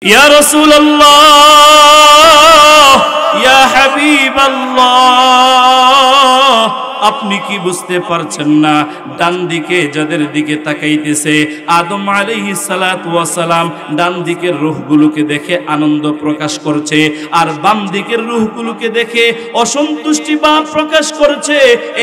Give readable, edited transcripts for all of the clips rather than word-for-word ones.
ইয়া রাসূলুল্লাহ, ইয়া হাবিবাল্লাহ, আপনি কি বুঝতে পারছেন না? ডান দিকে যাদের দিকে তাকাইতেছে আদম আলাইহিস সালাতু ওয়াস সালাম ডান দিকের রূহগুলোকে দেখে আনন্দ প্রকাশ করছে, আর বাম দিকের রূহগুলোকে দেখে অসন্তুষ্টি ভাব প্রকাশ করছে।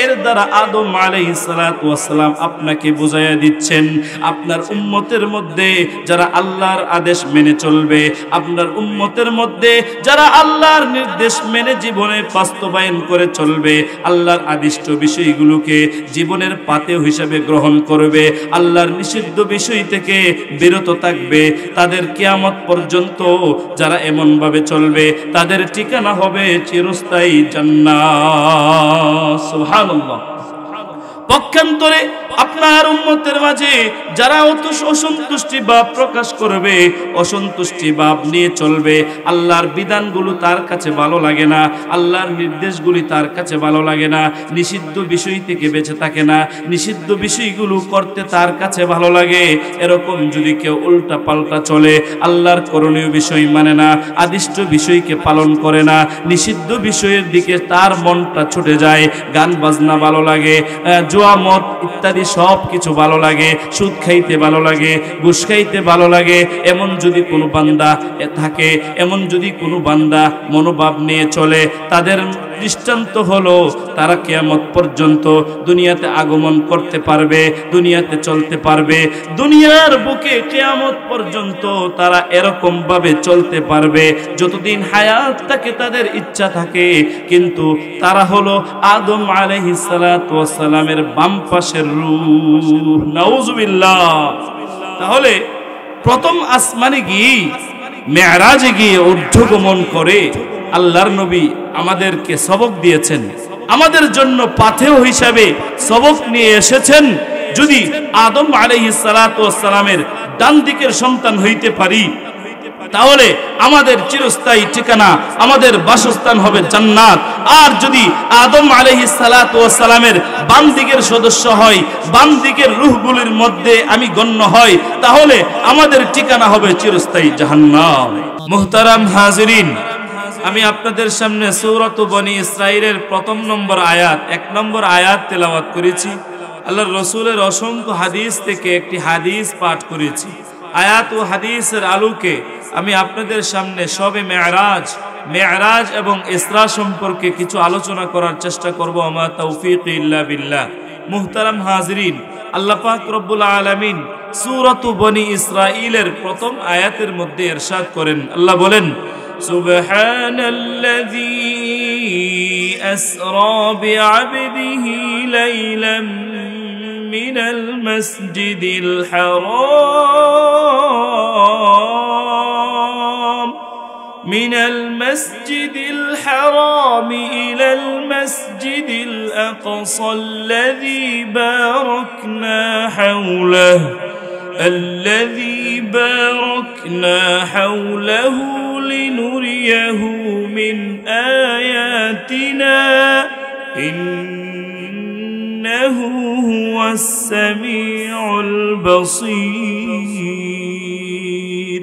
এর দ্বারা আদম আলাইহিস সালাতু ওয়াস সালাম আপনাকে বুঝাইয়া দিচ্ছেন, আপনার উম্মতের মধ্যে যারা আল্লাহর আদেশ মেনে চলবে, আপনার উম্মতের মধ্যে যারা আল্লাহর নির্দেশ মেনে জীবনে বাস্তবায়ন করে চলবে, আল্লাহর আদিষ্ট বিষয়গুলোকে জীবনের পাথেয় হিসাবে গ্রহণ করবে, আল্লাহর নিষিদ্ধ বিষয় থেকে বিরত থাকবে, তাদের কিয়ামত পর্যন্ত যারা এমন ভাবে চলবে তাদের ঠিকানা হবে চিরস্থায়ী জান্নাত। সুবহানাল্লাহ। পক্ষান্তরে আপনার উম্মতের মাঝে যারা অসন্তুষ্টি ভাব প্রকাশ করবে, অসন্তুষ্টি ভাব নিয়ে চলবে, আল্লাহর বিধানগুলো তার কাছে ভালো লাগে না, আল্লাহর নির্দেশগুলি তার কাছে ভালো লাগে না, নিষিদ্ধ বিষয় থেকে বেঁচে থাকে না, নিষিদ্ধ বিষয়গুলো করতে তার কাছে ভালো লাগে, এরকম যদি কেউ উল্টা পাল্টা চলে, আল্লাহর করণীয় বিষয় মানে না, আদিষ্ট বিষয়কে পালন করে না, নিষিদ্ধ বিষয়ের দিকে তার মনটা ছুটে যায়, গান বাজনা ভালো লাগে, জুয়া মদ ইত্যাদি সব কিছু ভালো লাগে, সুদ খাইতে ভালো লাগে, ঘুষ খাইতে ভালো লাগে, এমন যদি কোনো বান্দা থাকে, এমন যদি কোনো বান্দা মনোভাব নিয়ে চলে, তাদের দৃষ্টান্ত হলো তারা কিয়ামত পর্যন্ত দুনিয়াতে আগমন করতে পারবে, দুনিয়াতে চলতে পারবে, দুনিয়ার বুকে কিয়ামত পর্যন্ত তারা এরকম ভাবে চলতে পারবে যতদিন হায়াত থাকে, তাদের ইচ্ছা থাকে। কিন্তু তারা হলো আদম আলাইহিস সালাতু ওয়াস সালামের বাম পাশের রূহ। নাউজুবিল্লাহ। তাহলে প্রথম আসমানে গিয়ে, মেরাজে গিয়ে ঊর্ধ্বগমন করে আল্লাহর নবী আমাদেরকে সবক দিয়েছেন, আমাদের জন্য পাথেয় হিসাবে সবক নিয়ে এসেছেন। যদি আদম আলাইহিস সালাতু ওয়াস সালামের ডান দিকের সন্তান হইতে পারি, তাহলে আমাদের চিরস্থায়ী ঠিকানা, আমাদের বাসস্থান হবে জান্নাত। আর যদি আদম আলাইহিস সালাতু ওয়াস সালামের বাম দিকের সদস্য হয়, বাম দিকের রূহগুলির মধ্যে আমি গণ্য হই, তাহলে আমাদের ঠিকানা হবে চিরস্থায়ী জাহান্নাম। মুহতারাম হাজিরিন, আমি আপনাদের সামনে সূরাত বনী ইসরাঈলের প্রথম নম্বর আয়াত, 1 নম্বর আয়াত তেলাওয়াত করেছি। আল্লাহর রাসূলের অসংখ্য হাদিস থেকে একটি হাদিস পাঠ করেছি। আয়াত ও হাদিসের আলোকে আমি আপনাদের সামনে শবে মেরাজ এবং ইসরা সম্পর্কে কিছু আলোচনা করার চেষ্টা করব। আমা তাওফীক ইল্লা বিল্লাহ। মুহতারাম হাজিরিন, আল্লাহ পাক রব্বুল আলামিন সূরাত বনী ইসরাঈলের প্রথম আয়াতের মধ্যে ইরশাদ করেন, আল্লাহ বলেন, সুবহানাল্লাযী আসরা বিআবদিহি লাইলাম মিনাল মাসজিদিল হারাম মিনাল মাসজিদিল হারাম ইলাল মাসজিদিল আকসাল্লাযী বারাকনা হাওলাহু الذي باركنا حوله لنريه من آياتنا إنه هو السميع البصير।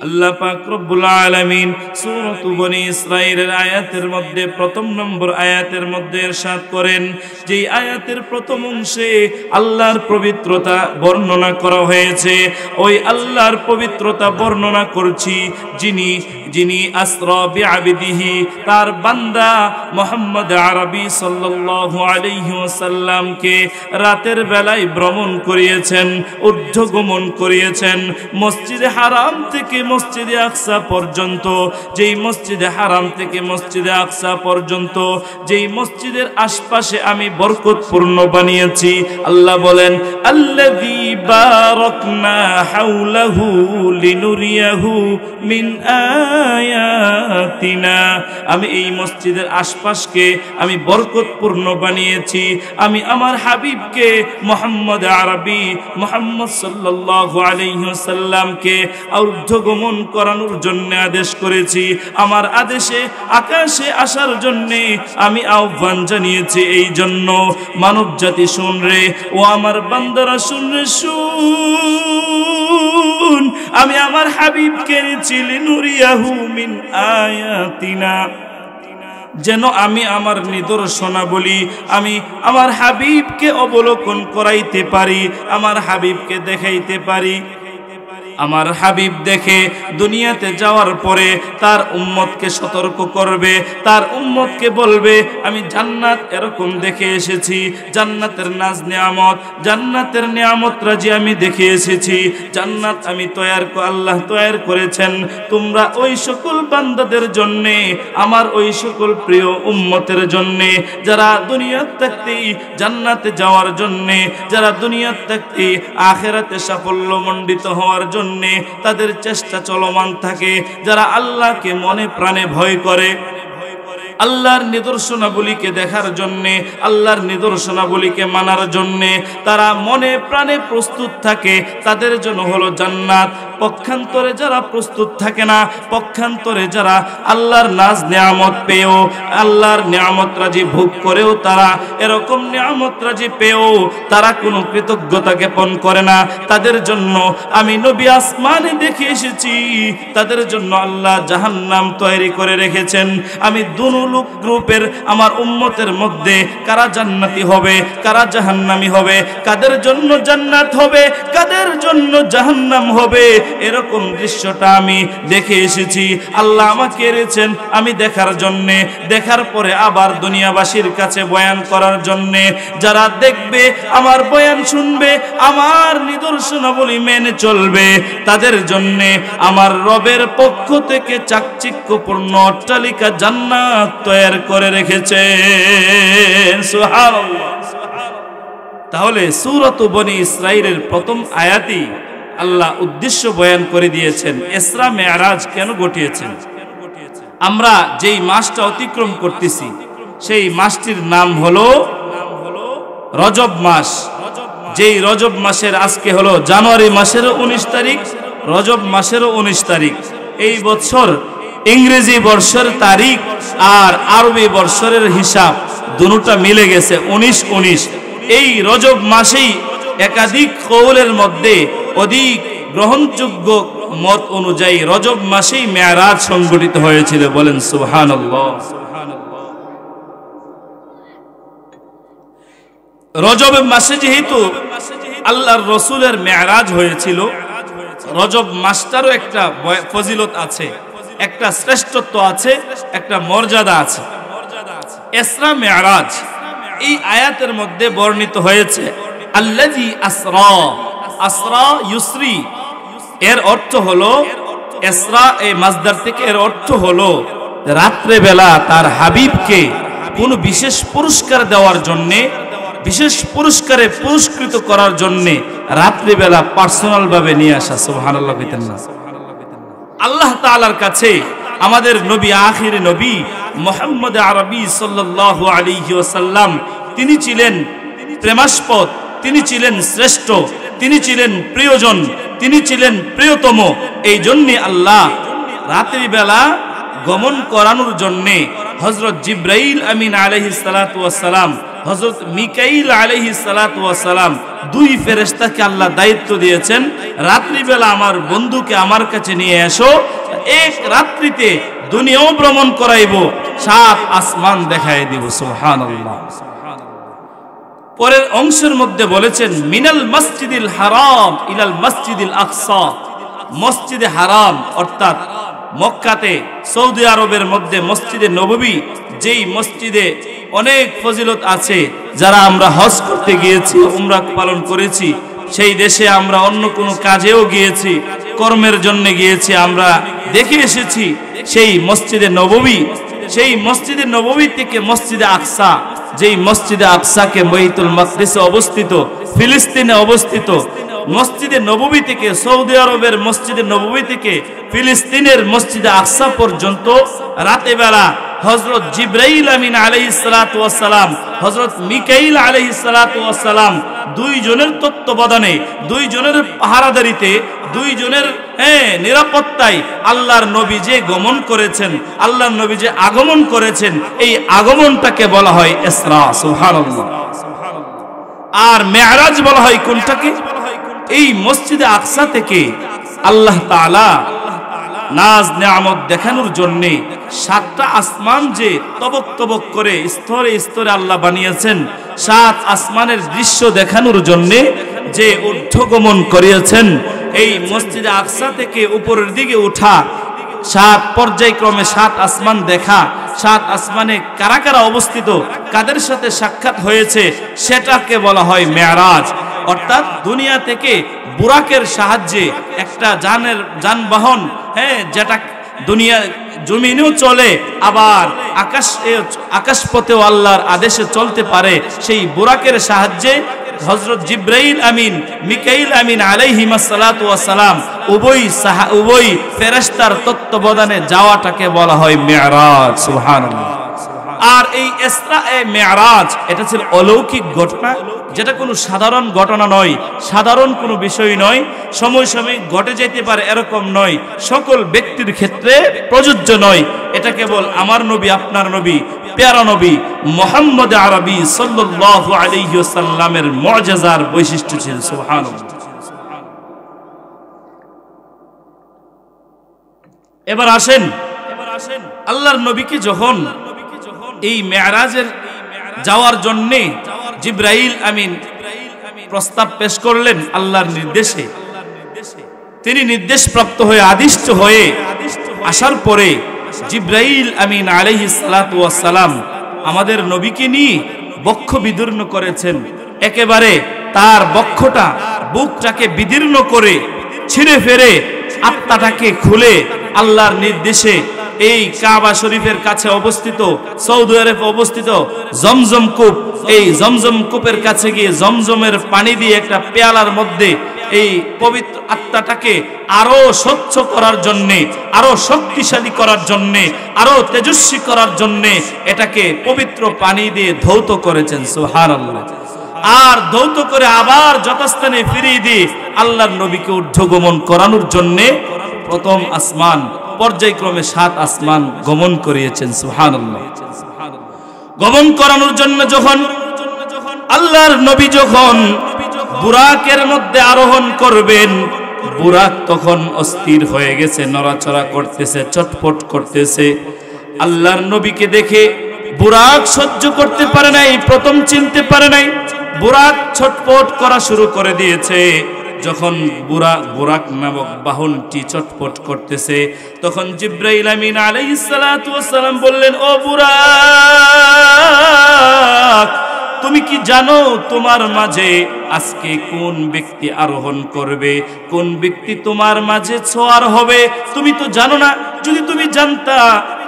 আল্লাহ পাক রব্বুল আলামিন সূরাত বনী ইসরাঈলের আয়াতের মধ্যে প্রথম নম্বর আয়াতের মধ্যে ইরশাদ করেন, যে আয়াতের প্রথম অংশে আল্লাহর পবিত্রতা বর্ণনা করা হয়েছে। ওই আল্লাহর পবিত্রতা বর্ণনা করছি যিনি আসরা বিআবদিহি, তার বান্দা মুহাম্মদ আরবি সাল্লাল্লাহু আলাইহি ওয়াসাল্লামকে রাতের বেলায় ভ্রমণ করিয়েছেন, ঊর্ধ্বগমন করিয়েছেন মসজিদে হারাম থেকে মসজিদে আকসা পর্যন্ত। যেই মসজিদে হারাম থেকে মসজিদে আকসা পর্যন্ত, যেই মসজিদের আশপাশে আমি বরকতপূর্ণ বানিয়েছি, আল্লাহ বলেন, আল্লাযী বারাকনা হাওলাহু লিনুরিয়াহু মিন আয়াতিনা। আমি এই মসজিদের আশপাশকে আমি বরকতপূর্ণ বানিয়েছি। আমি আমার হাবিবকে মুহাম্মদ আরবি মুহাম্মদ সাল্লাল্লাহু আলাইহি ওয়াসাল্লামকে ঊর্ধ্বগমন করানোর জন্য আদেশ করেছি। আমার আদেশে আকাশে আসার জন্য আমি আহ্বান জানিয়েছি। এই জন্য মানব জাতি শুন রে, ও আমার বান্দারা শুন রে, শুন আমি আমার হাবিবকে এনেছি লিনুরিয়াহু মিন আয়াতিনা, যেন আমি আমার নিদর্শনাবলী আমি আমার হাবিবকে অবলোকন করাইতে পারি, আমার হাবিবকে দেখাইতে পারি। আমার হাবিব দেখে দুনিয়াতে যাওয়ার পরে তার উম্মতকে সতর্ক করবে, তার উম্মতকে বলবে আমি জান্নাত এরকম দেখে এসেছি, জান্নাতের নাজ নিয়ামত, জান্নাতের নিয়ামত রাজি আমি দেখে এসেছি, জান্নাত আমি আল্লাহ তৈরি করেছেন তোমরা ওই সকল বান্দাদের জন্যে, আমার ওই সকল প্রিয় উম্মতের জন্যে যারা দুনিয়ার থাকতেই জান্নাতে যাওয়ার জন্যে, যারা দুনিয়ার থাকতেই আখিরাতে সাফল্যমণ্ডিত হওয়ার জন্য তাদের চেষ্টা চলমান থাকে, যারা আল্লাহকে মনে প্রাণে ভয় করে, আল্লাহর নিদর্শনাবলীকে দেখার জন্যে, আল্লাহর নিদর্শনাবলীকে মানার জন্যে তারা মনে প্রাণে প্রস্তুত থাকে, তাদের জন্য হলো জান্নাত। পক্ষান্তরে যারা প্রস্তুত থাকে না, পক্ষান্তরে যারা আল্লাহর নাজ নিয়ামত পেয়েও, আল্লাহর নিয়ামত রাজি ভোগ করেও তারা এরকম নিয়ামত রাজি পেয়েও তারা কোনো কৃতজ্ঞতা জ্ঞাপন করে না, তাদের জন্য আমি নবী আসমানে দেখে এসেছি, তাদের জন্য আল্লাহ জাহান্নাম তৈরি করে রেখেছেন। আমি দুনো লোক গ্রুপের আমার উম্মতের মধ্যে কারা জান্নাতি হবে, কারা জাহান্নামী হবে, কাদের জন্য জান্নাত হবে, কাদের জন্য জাহান্নাম হবে, এরকম দৃশ্যটা আমি দেখে এসেছি। আল্লাহ আমাকে এনেছেন আমি দেখার জন্যে, দেখার পরে আবার দুনিয়াবাসীর কাছে বয়ান করার জন্যে। যারা দেখবে, আমার বয়ান শুনবে, আমার নিদর্শনাবলী মেনে চলবে, তাদের জন্যে আমার রবের পক্ষ থেকে চাকচিক্যপূর্ণ অট্টালিকা জান্নাত তৈরি করে রেখেছেন। সুবহানাল্লাহ। তাহলে সূরাত বনী ইসরাঈলের প্রথম আয়াতই আল্লাহ উদ্দেশ্য বয়ান করে দিয়েছেন ইসরা মেরাজ কেন ঘটিয়েছেন। আমরা যেই মাসটা অতিক্রম করতেছি সেই মাসটির নাম হলো রজব মাস। যেই রজব মাসের আজকে হলো জানুয়ারি মাসেরও 19 তারিখ, রজব মাসেরও 19 তারিখ। এই বছর ইংরেজি বর্ষের তারিখ আর আরবি বর্ষের হিসাব দুটোটা মিলে গেছে 19-19। এই রজব মাসেই একাধিক কওলের মধ্যে অধিক গ্রহণযোগ্য মত অনুযায়ী রজব মাসেই মেরাজ সংঘটিত হয়েছিল। বলেন সুবহানাল্লাহ। রজব মাসে যেহেতু আল্লাহর রাসূলের মেরাজ হয়েছিল, রজব মাসটারও একটা ফজিলত আছে, একটা শ্রেষ্ঠত্ব আছে, একটা মর্যাদা আছে। ইসরা মেরাজ এই আয়াতের মধ্যে বর্ণিত হয়েছে আল্লাযী আসরা, আসরা ইউসরি, এর অর্থ হলো ইসরা, এই মাসদার থেকে এর অর্থ হলো রাত্রে বেলা তার হাবিবকে কোন বিশেষ পুরস্কার দেওয়ার জন্য, বিশেষ পুরস্কারে পুরস্কৃত করার জন্য রাত্রে বেলা পার্সোনাল ভাবে নিয়ে আসা। সুবহানাল্লাহ। আল্লাহ তাআলার কাছে আমাদের নবী, আখিরি নবী মুহাম্মদ আরবি সাল্লাল্লাহু আলাইহি ওয়াসাল্লাম, তিনি ছিলেন প্রেমাস্পদ, তিনি ছিলেন শ্রেষ্ঠ, তিনি ছিলেন প্রিয়জন, তিনি ছিলেন প্রিয়তম। এই জন্যে আল্লাহ রাতের বেলা গমন করানোর জন্যে হযরত জিবরাইল আমিন আলাইহিস সালাতু ওয়াস সালাম, হযরত মিকাইল আলাইহিস সালাতু ওয়াস সালাম, দুই ফেরেশতাকে আল্লাহ দায়িত্ব দিয়েছেন, রাত্রিবেলা আমার বন্ধুকে আমার কাছে নিয়ে এসো, এক রাত্রিতে দুনিয়াও ভ্রমণ করাইব, 7 আসমান দেখায় দিব। সুবহানাল্লাহ। পরের অংশের মধ্যে বলেছেন মিনাল মসজিদিল হারাম ইলাল মসজিদিল আকসা, মসজিদে হারাম অর্থাৎ মক্কাতে সৌদি আরবের মধ্যে মসজিদে নববী, যেই মসজিদে অনেক ফজিলত আছে, যারা আমরা হজ করতে গিয়েছি, উমরা পালন করেছি, সেই দেশে আমরা অন্য কোনো কাজেও গিয়েছি, কর্মের জন্য গিয়েছি, আমরা দেখে এসেছি সেই মসজিদে নববী, সেই মসজিদে নববী থেকে মসজিদে আকসা, যেই মসজিদে আকসাকে বাইতুল মাকদিসে অবস্থিত, ফিলিস্তিনে অবস্থিত, মসজিদে নববী থেকে সৌদি আরবের মসজিদে নববী থেকে ফিলিস্তিনের মসজিদে আকসা পর্যন্ত রাতে বেলা হযরত জিবরাইল আমিন আলাইহিস সালাতু ওয়াস সালাম, হযরত মিকাইল আলাইহিস সালাতু ওয়াস সালাম, দুইজনের তত্ত্বাবধানে, দুইজনের পাহারাদারিতে, দুইজনের নিরাপত্তায় আল্লাহর নবী যে গমন করেছেন, আল্লাহর নবী যে আগমন করেছেন, এই আগমনটাকে বলা হয় ইসরা। সুবহানাল্লাহ। আর মেরাজ বলা হয় কোনটাকে? এই মসজিদে আকসা থেকে আল্লাহ তাআলা নাজ নেয়ামত দেখানোর জন্য 7টা আসমান যে তবক তবক করে স্তরে স্তরে আল্লাহ বানিয়েছেন, 7 আসমানের দৃশ্য দেখানোর জন্য যে ঊর্ধ্বগমন করিয়েছেন, এই মসজিদে আকসা থেকে উপরের দিকে ওঠা, 7 পর্যায়ক্রমে 7 আসমান দেখা, 7 আসমানে কারা কারা অবস্থিত, কাদের সাথে সাক্ষাৎ হয়েছে, সেটাকে বলা হয় মেরাজ। অর্থাৎ দুনিয়া থেকে বুরাকের সাহায্যে একটা যানবাহন, যেটা দুনিয়া জমিনেও চলে, আবার আকাশপথেও আল্লাহর আদেশে চলতে পারে, সেই বুরাকের সাহায্যে হযরত জিবরাইল আমিন, মিকাইল আমিন আলাইহিমাস সালাতু ওয়াস সালাম উভয় ফেরেশতার তত্ত্বাবধানে যাওয়াটাকে বলা হয় মেরাজ। সুবহানাল্লাহ। আর এই ইসরা এ মেরাজ এটা ছিল অলৌকিক ঘটনা, যেটা কোনো সাধারণ ঘটনা নয়, সাধারণ কোনো বিষয় নয়, সময় সময় ঘটে যেতে পারে এরকম নয়, সকল ব্যক্তির ক্ষেত্রে প্রযোজ্য নয়। এটা কেবল আমার নবী, আপনার নবী, প্যারা নবী মুহাম্মদ আরবি সাল্লাল্লাহু আলাইহি ওয়াসাল্লামের মুআজিজার বৈশিষ্ট্য ছিল। সুবহানাল্লাহ। এবার আসেন আল্লাহর নবীকে যখন এই মেরাজের যাওয়ার জন্য জিবরাইল আমিন প্রস্তাব পেশ করলেন আল্লাহর নির্দেশে, তিনি নির্দেশপ্রাপ্ত হয়ে আদিষ্ট হয়ে আসার পরে জিবরাইল আমিন আলাইহিস সালাতু ওয়াস সালাম আমাদের নবীকে নিয়ে বক্ষ বিদীর্ণ করেছেন। একেবারে তার বক্ষটা, বুকটাকে বিদীর্ণ করে ছিঁড়ে ফেরে আত্মাটাকে খুলে আল্লাহর নির্দেশে এই কাবা শরীফের কাছে অবস্থিত, সৌদি আরবে অবস্থিত জমজম কূপ, এই জমজম কূপের কাছে গিয়ে জমজমের পানি দিয়ে একটা পেয়ালার মধ্যে এই পবিত্র আত্মাটাকে আরো স্বচ্ছ করার জন্য, আরো শক্তিশালী করার জন্য, আরো তেজস্বী করার জন্য এটাকে পবিত্র পানি দিয়ে ধৌত করেছেন। সুবহানাল্লাহ। আর ধৌত করে আবার যথাস্থানে ফিরিয়ে দিয়ে আল্লাহর নবীকে ঊর্ধ্বগমন করানোর জন্য প্রথম আসমান পর্যায়ক্রমে 7 আসমান গমন করিয়েছেন। সুবহানাল্লাহ। গমন করানোর জন্য যখন আল্লাহর নবী যখন বুরাকের মধ্যে আরোহণ করবেন, বুরাক তখন অস্থির হয়ে গেছে, নড়াচড়া করতেছে, চটপট করতেছে। আল্লাহর নবীকে দেখে বুরাক সহ্য করতে পারে নাই, প্রথম চিনতে পারে নাই, বুরাক ছটপট করা শুরু করে দিয়েছে। যখন বুরাক নামক বাহনটি চটপট করতেছে, তখন জিবরাইল আমিন আলাইহিস সালাতু ওয়াস সালাম বললেন, ও বুরাক, তুমি কি জানো তোমার মাঝে আজকে কোন ব্যক্তি আরোহণ করবে, কোন ব্যক্তি তোমার মাঝে ছোঁয়ার হবে? তুমি তো জানো না। যদি তুমি জানতা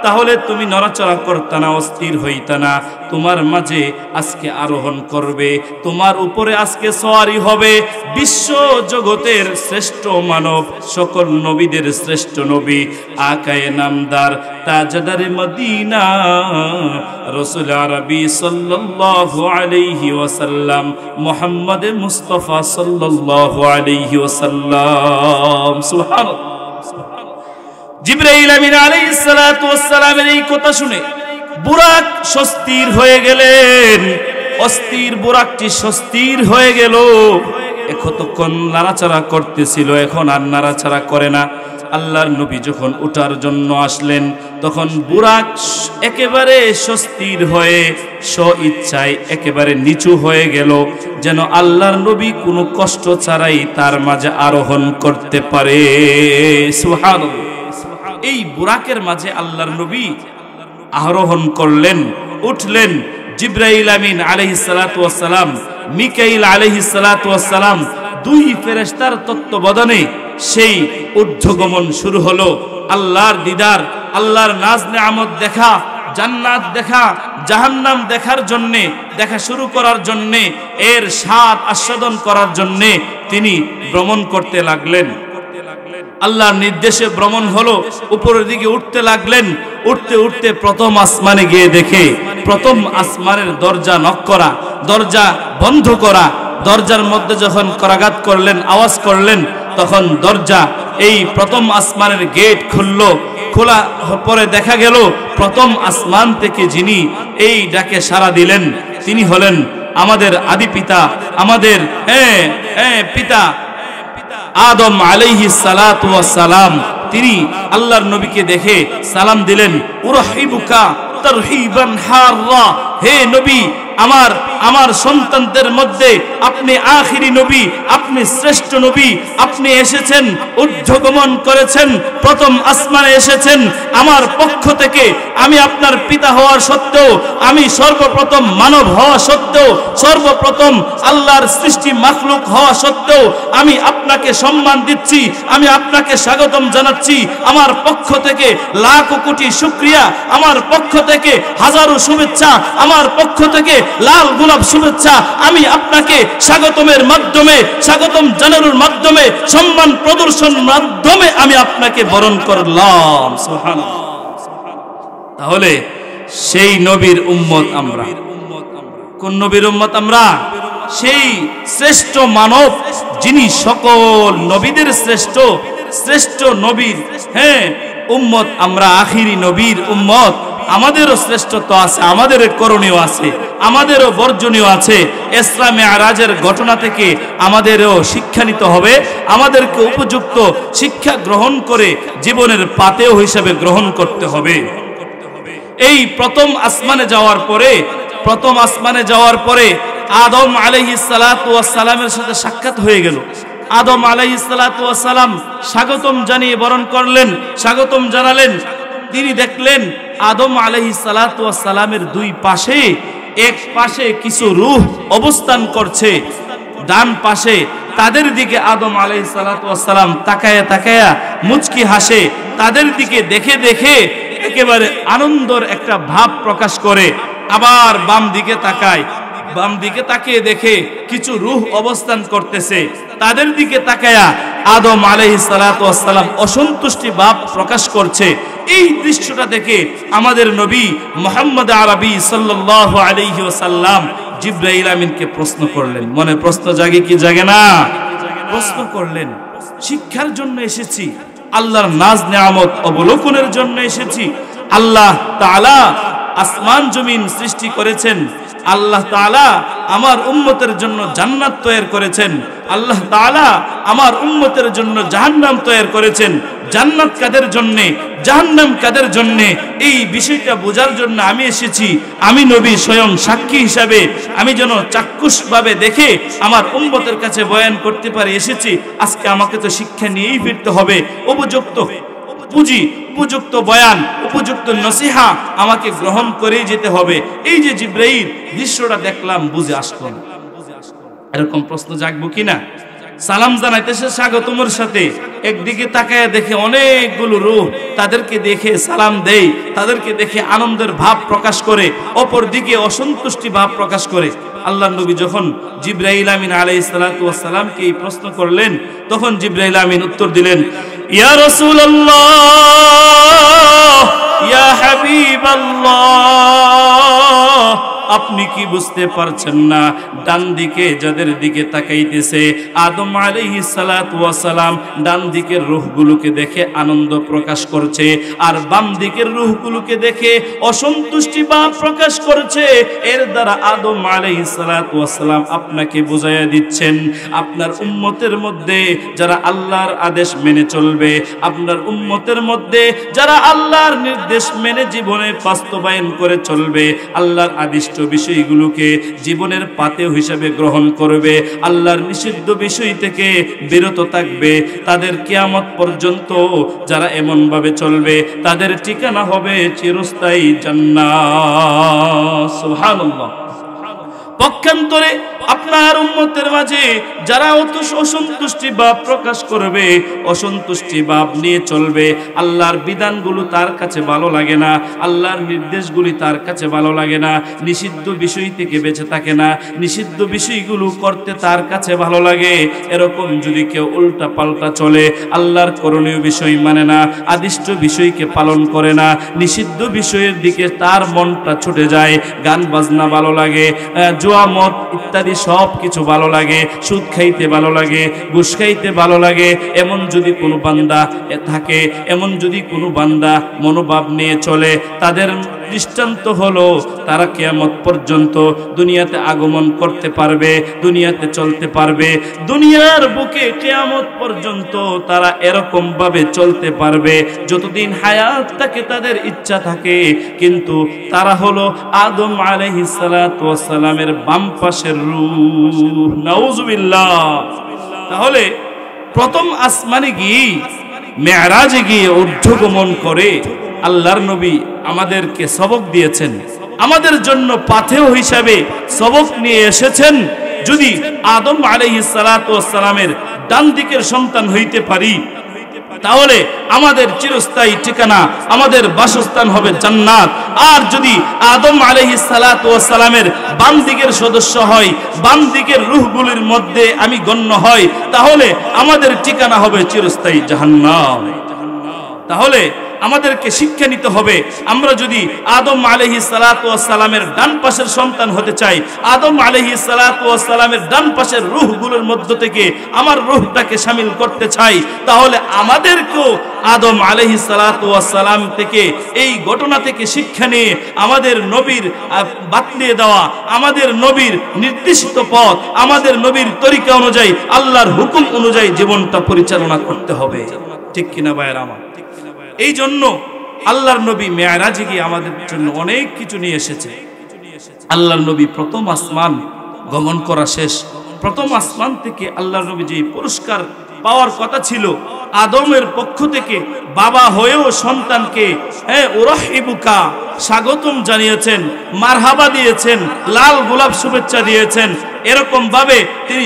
তাহলে তুমি নড়াচড়া করতা না, অস্থির হইতা না। তোমার মাঝে আজকে আরোহণ করবে, তোমার উপরে আজকে সওয়ারি হবে বিশ্ব জগতের শ্রেষ্ঠ মানব, সকল নবীদের শ্রেষ্ঠ নবী, আকায়ে নামদার, তাজদারে মদিনা, রাসূল আরবি সাল্লাল্লাহু আলাইহি ওয়াসাল্লাম, মুহাম্মদ মুস্তাফা সাল্লাল্লাহু আলাইহি ওয়াসাল্লাম। সুবহানাল্লাহ। জিবরাইল আমিন আলাইহিস সালাতু ওয়াস সালামের এই কথা শুনে বুরাক স্বস্তির হয়ে গেলেন। অস্থির বুরাকটি স্বস্তির হয়ে গেল। এতক্ষণ নাড়াচাড়া করতেছিল, এখন আর নাড়াচাড়া করে না। আল্লাহর নবী যখন ওঠার জন্য আসলেন, তখন বুরাক একেবারে স্বস্তির হয়ে স্ব-ইচ্ছায় একেবারে নিচু হয়ে গেল, যেন আল্লাহর নবী কোনো কষ্ট ছাড়াই তার মাঝে আরোহণ করতে পারে। সুবহানাল্লাহ। এই বুরাকের মাঝে আল্লাহর নবী আরোহণ করলেন, উঠলেন। জিবরাইল আমিন আলাইহিস সালাতু ওয়াস সালাম, মিকাইল আলাইহিস সালাতু ওয়াস সালাম, 2 ফেরেশতার তত্ত্বাবধানে সেই ঊর্ধ্বগমন শুরু হলো। আল্লাহর দিদার, আল্লাহর নাজ নেয়ামত দেখা, জান্নাত দেখা, জাহান্নাম দেখার জন্য, দেখা শুরু করার জন্য, এর স্বাদ আস্বাদন করার জন্য তিনি ভ্রমণ করতে লাগলেন। আল্লাহর নির্দেশে ভ্রমণ হলো, উপরের দিকে উঠতে লাগলেন। উঠতে উঠতে প্রথম আসমানে গিয়ে দেখে প্রথম আসমানের দরজা নক করা, দরজা বন্ধ করা। দরজার মধ্যে যখন করাঘাত করলেন, আওয়াজ করলেন, তখন দরজা, এই প্রথম আসমানের গেট খুলল। খোলা পরে দেখা গেল প্রথম আসমান থেকে যিনি এই ডাকে সাড়া দিলেন, তিনি হলেন আমাদের আদি পিতা, আমাদের পিতা আদম আলাইহিস সালাতু ওয়াস সালাম তিনি আল্লাহর নবীকে দেখে সালাম দিলেন, উরহিবুকা তারহিবান হাররা, হে নবী আমার সন্তানদের মধ্যে আপনি আখিরি নবী, আপনি শ্রেষ্ঠ নবী, আপনি এসেছেন, ঊর্ধ্বগমন করেছেন, প্রথম আসমানে এসেছেন। আমার পক্ষ থেকে আমি আপনার পিতা হওয়ার সত্ত্বেও, আমি সর্বপ্রথম মানব হওয়া সত্ত্বেও, সর্বপ্রথম আল্লাহর সৃষ্টি মাখলুক হওয়া সত্ত্বেও আমি আপনাকে সম্মান দিচ্ছি, আমি আপনাকে স্বাগতম জানাচ্ছি। আমার পক্ষ থেকে লাখ কোটি শুকরিয়া, আমার পক্ষ থেকে হাজারো শুভেচ্ছা, আমার পক্ষ থেকে লাল গোলাপ শুভেচ্ছা। আমি আপনাকে স্বাগতমের মাধ্যমে, স্বাগতম জানানোর মাধ্যমে, সম্মান প্রদর্শন মাধ্যমে আমি আপনাকে বরণ করলাম। সুবহানাল্লাহ। তাহলে সেই নবীর উম্মত আমরা। কোন নবীর উম্মত আমরা? সেই শ্রেষ্ঠ মানব যিনি সকল নবীদের শ্রেষ্ঠ নবীর উম্মত আমরা, আখিরি নবীর উম্মত। আমাদেরও শ্রেষ্ঠত্ব আছে, আমাদের করণীয় আছে, আমাদেরও বর্জনীয় আছে। ইসরা মিরাজের ঘটনা থেকে আমাদেরও শিক্ষা নিতে হবে, আমাদেরকে উপযুক্ত শিক্ষা গ্রহণ করে জীবনের পাথেয় হিসেবে গ্রহণ করতে হবে। এই প্রথম আসমানে যাওয়ার পরে আদম আলাইহিস সালাতু ওয়াস সালামের সাথে সাক্ষাৎ হয়ে গেল। আদম আলাইহিস সালাতু ওয়াস সালাম স্বাগতম জানিয়ে বরণ করলেন, স্বাগতম জানালেন। তিনি দেখলেন আদম আলাইহিস সালাতু ওয়াস সালামের দুই পাশে, এক পাশে কিছু রূহ অবস্থান করছে, ডান পাশে। তাদের দিকে আদম আলাইহিস সালাতু ওয়াস সালাম তাকায়া মুচকি হাসে। তাদের দিকে দেখে একেবারে আনন্দের একটা ভাব প্রকাশ করে। আবার বাম দিকে তাকিয়ে দেখে কিছু রূহ অবস্থান করতেছে। তাদের দিকে তাকায়া আদম আলাইহিস সালাতু ওয়াস সালাম অসন্তুষ্টি ভাব প্রকাশ করছে। এই দৃশ্যটা দেখে আমাদের নবী মুহাম্মদ আরবি সাল্লাল্লাহু আলাইহি ওয়াসাল্লাম জিবরাইল আমিনকে প্রশ্ন করলেন। মনে প্রশ্ন জাগে কি জাগে না? প্রশ্ন করলেন, শিক্ষার জন্য এসেছি, আল্লাহর নাজ নেয়ামত অবলোকনের জন্য এসেছি। আল্লাহ তাআলা আসমান জমিন সৃষ্টি করেছেন, আল্লাহ তাআলা আমার উম্মতের জন্য জান্নাত তৈরি করেছেন, আল্লাহ তাআলা আমার উম্মতের জন্য জাহান্নাম তৈরি করেছেন। জান্নাত কাদের জন্য, জাহান্নাম কাদের জন্য, এই বিষয়টা বোঝার জন্য আমি এসেছি। আমি নবী স্বয়ং সাক্ষী হিসাবে আমি যেন চাক্ষুষভাবে দেখে আমার উম্মতের কাছে বয়ান করতে পারি এসেছি। আজকে আমাকে তো শিক্ষা নিয়েই ফিরতে হবে। উপযুক্ত বয়ান, উপযুক্ত নসিহা আমাকে গ্রহণ করেই যেতে হবে। এই যে জিবরাইল দৃশ্যটা দেখলাম, বুঝে আসলো না। এরকম প্রশ্ন জাগবো কিনা? সালাম জানাইতেছে স্বাগতমের সাথে, একদিকে তাকায় দেখে অনেকগুলো রূহ, তাদেরকে দেখে সালাম দেই, তাদেরকে দেখে আনন্দের ভাব প্রকাশ করে, অপর দিকে অসন্তুষ্টি ভাব প্রকাশ করে। আল্লাহর নবী যখন জিবরাইল আমিন আলাইহিস সালাতু ওয়াস সালামকে এই প্রশ্ন করলেন, তখন জিবরাইল আমিন উত্তর দিলেন, ইয়া রাসূলুল্লাহ, ইয়া হাবিবাল্লাহ, আপনি কি বুঝতে পারছেন না? ডান দিকে যাদের দিকে তাকাইতেছে আদম আলাইহিস সালাতু ওয়াস সালাম, ডান দিকের রূহগুলোকে দেখে আনন্দ প্রকাশ করছে, আর বাম দিকের রূহগুলোকে দেখে অসন্তুষ্টি ভাব প্রকাশ করছে। এর দ্বারা আদম আলাইহিস সালাতু ওয়াস সালাম আপনাকে বুঝাইয়া দিচ্ছেন, আপনার উম্মতের মধ্যে যারা আল্লাহর আদেশ মেনে চলবে, আপনার উম্মতের মধ্যে যারা আল্লাহর নির্দেশ মেনে জীবনে বাস্তবায়ন করে চলবে, আল্লাহর আদিষ্ট বিষয়গুলোকে জীবনের পাথেয় হিসাবে গ্রহণ করবে, আল্লাহর নিষিদ্ধ বিষয় থেকে বিরত থাকবে, তাদের কিয়ামত পর্যন্ত যারা এমন ভাবে চলবে তাদের ঠিকানা হবে চিরস্থায়ী জান্নাত। সুবহানাল্লাহ। পক্ষান্তরে আপনার উম্মতের মাঝে যারা অসন্তুষ্টি ভাব প্রকাশ করবে, অসন্তুষ্টি ভাব নিয়ে চলবে, আল্লাহর বিধানগুলো তার কাছে ভালো লাগে না, আল্লাহর নির্দেশগুলি তার কাছে ভালো লাগে না, নিষিদ্ধ বিষয় থেকে বেঁচে থাকে না, নিষিদ্ধ বিষয়গুলো করতে তার কাছে ভালো লাগে, এরকম যদি কেউ উল্টা পাল্টা চলে, আল্লাহর করণীয় বিষয় মানে না, আদিষ্ট বিষয়কে পালন করে না, নিষিদ্ধ বিষয়ের দিকে তার মনটা ছুটে যায়, গান বাজনা ভালো লাগে, জুয়া মদ ইত্যাদি সব কিছু ভালো লাগে, সুদ খাইতে ভালো লাগে, ঘুষ খাইতে ভালো লাগে, এমন যদি কোনো বান্দা থাকে, এমন যদি কোনো বান্দা মনোভাব নিয়ে চলে, তাদের দৃষ্টান্ত হলো তারা কিয়ামত পর্যন্ত দুনিয়াতে আগমন করতে পারবে, দুনিয়াতে চলতে পারবে, দুনিয়ার বুকে কিয়ামত পর্যন্ত তারা এরকম ভাবে চলতে পারবে যতদিন হায়াত থাকে, তাদের ইচ্ছা থাকে। কিন্তু তারা হলো আদম আলাইহিস সালাতু ওয়াস সালামের বাম পাশের রূহ। নাউজুবিল্লাহ। তাহলে প্রথম আসমানে গিয়ে, মেরাজে গিয়ে ঊর্ধ্বগমন করে আল্লাহর নবী আমাদেরকে সবক দিয়েছেন, আমাদের জন্য পাথেয় হিসাবে সবক নিয়ে এসেছেন। যদি আদম আলাইহিস সালাতু ওয়াস সালামের ডান দিকের সন্তান হইতে পারি, তাহলে আমাদের চিরস্থায়ী ঠিকানা, আমাদের বাসস্থান হবে জান্নাত। আর যদি আদম আলাইহিস সালাতু ওয়াস সালামের বাম দিকের সদস্য হয়, বাম দিকের রূহগুলির মধ্যে আমি গণ্য হই, তাহলে আমাদের ঠিকানা হবে চিরস্থায়ী জাহান্নাম। তাহলে আমাদেরকে শিক্ষা নিতে হবে, আমরা যদি আদম আলাইহিস সালাতু ওয়াস সালামের ডান পাশের সন্তান হতে চাই, আদম আলাইহিস সালাতু ওয়াস সালামের ডান পাশের রূহগুলোর মধ্য থেকে আমার রূহটাকে শামিল করতে চাই, তাহলে আমাদেরকেও আদম আলাইহিস সালাতু ওয়াস সালাম থেকে, এই ঘটনা থেকে শিক্ষা নিয়ে আমাদের নবীর বাতলিয়ে দেওয়া, আমাদের নবীর নির্দিষ্ট পথ, আমাদের নবীর তরিকা অনুযায়ী, আল্লাহর হুকুম অনুযায়ী জীবনটা পরিচালনা করতে হবে। ঠিক কিনা ভাইয়েরা আমার? এই জন্য আল্লাহর নবী মেরাজে গিয়ে আমাদের জন্য অনেক কিছু নিয়ে এসেছে। আল্লাহর নবী প্রথম আসমান গমন করা শেষ, প্রথম আসমান থেকে আল্লাহর নবী যে পুরস্কার পাওয়ার কথা ছিল, আদমের পক্ষ থেকে বাবা হয়েও সন্তানকে উরাহিবুকা স্বাগতম জানিয়েছেন, মারহাবা দিয়েছেন, লাল গোলাপ শুভেচ্ছা দিয়েছেন। এরকম ভাবে তিনি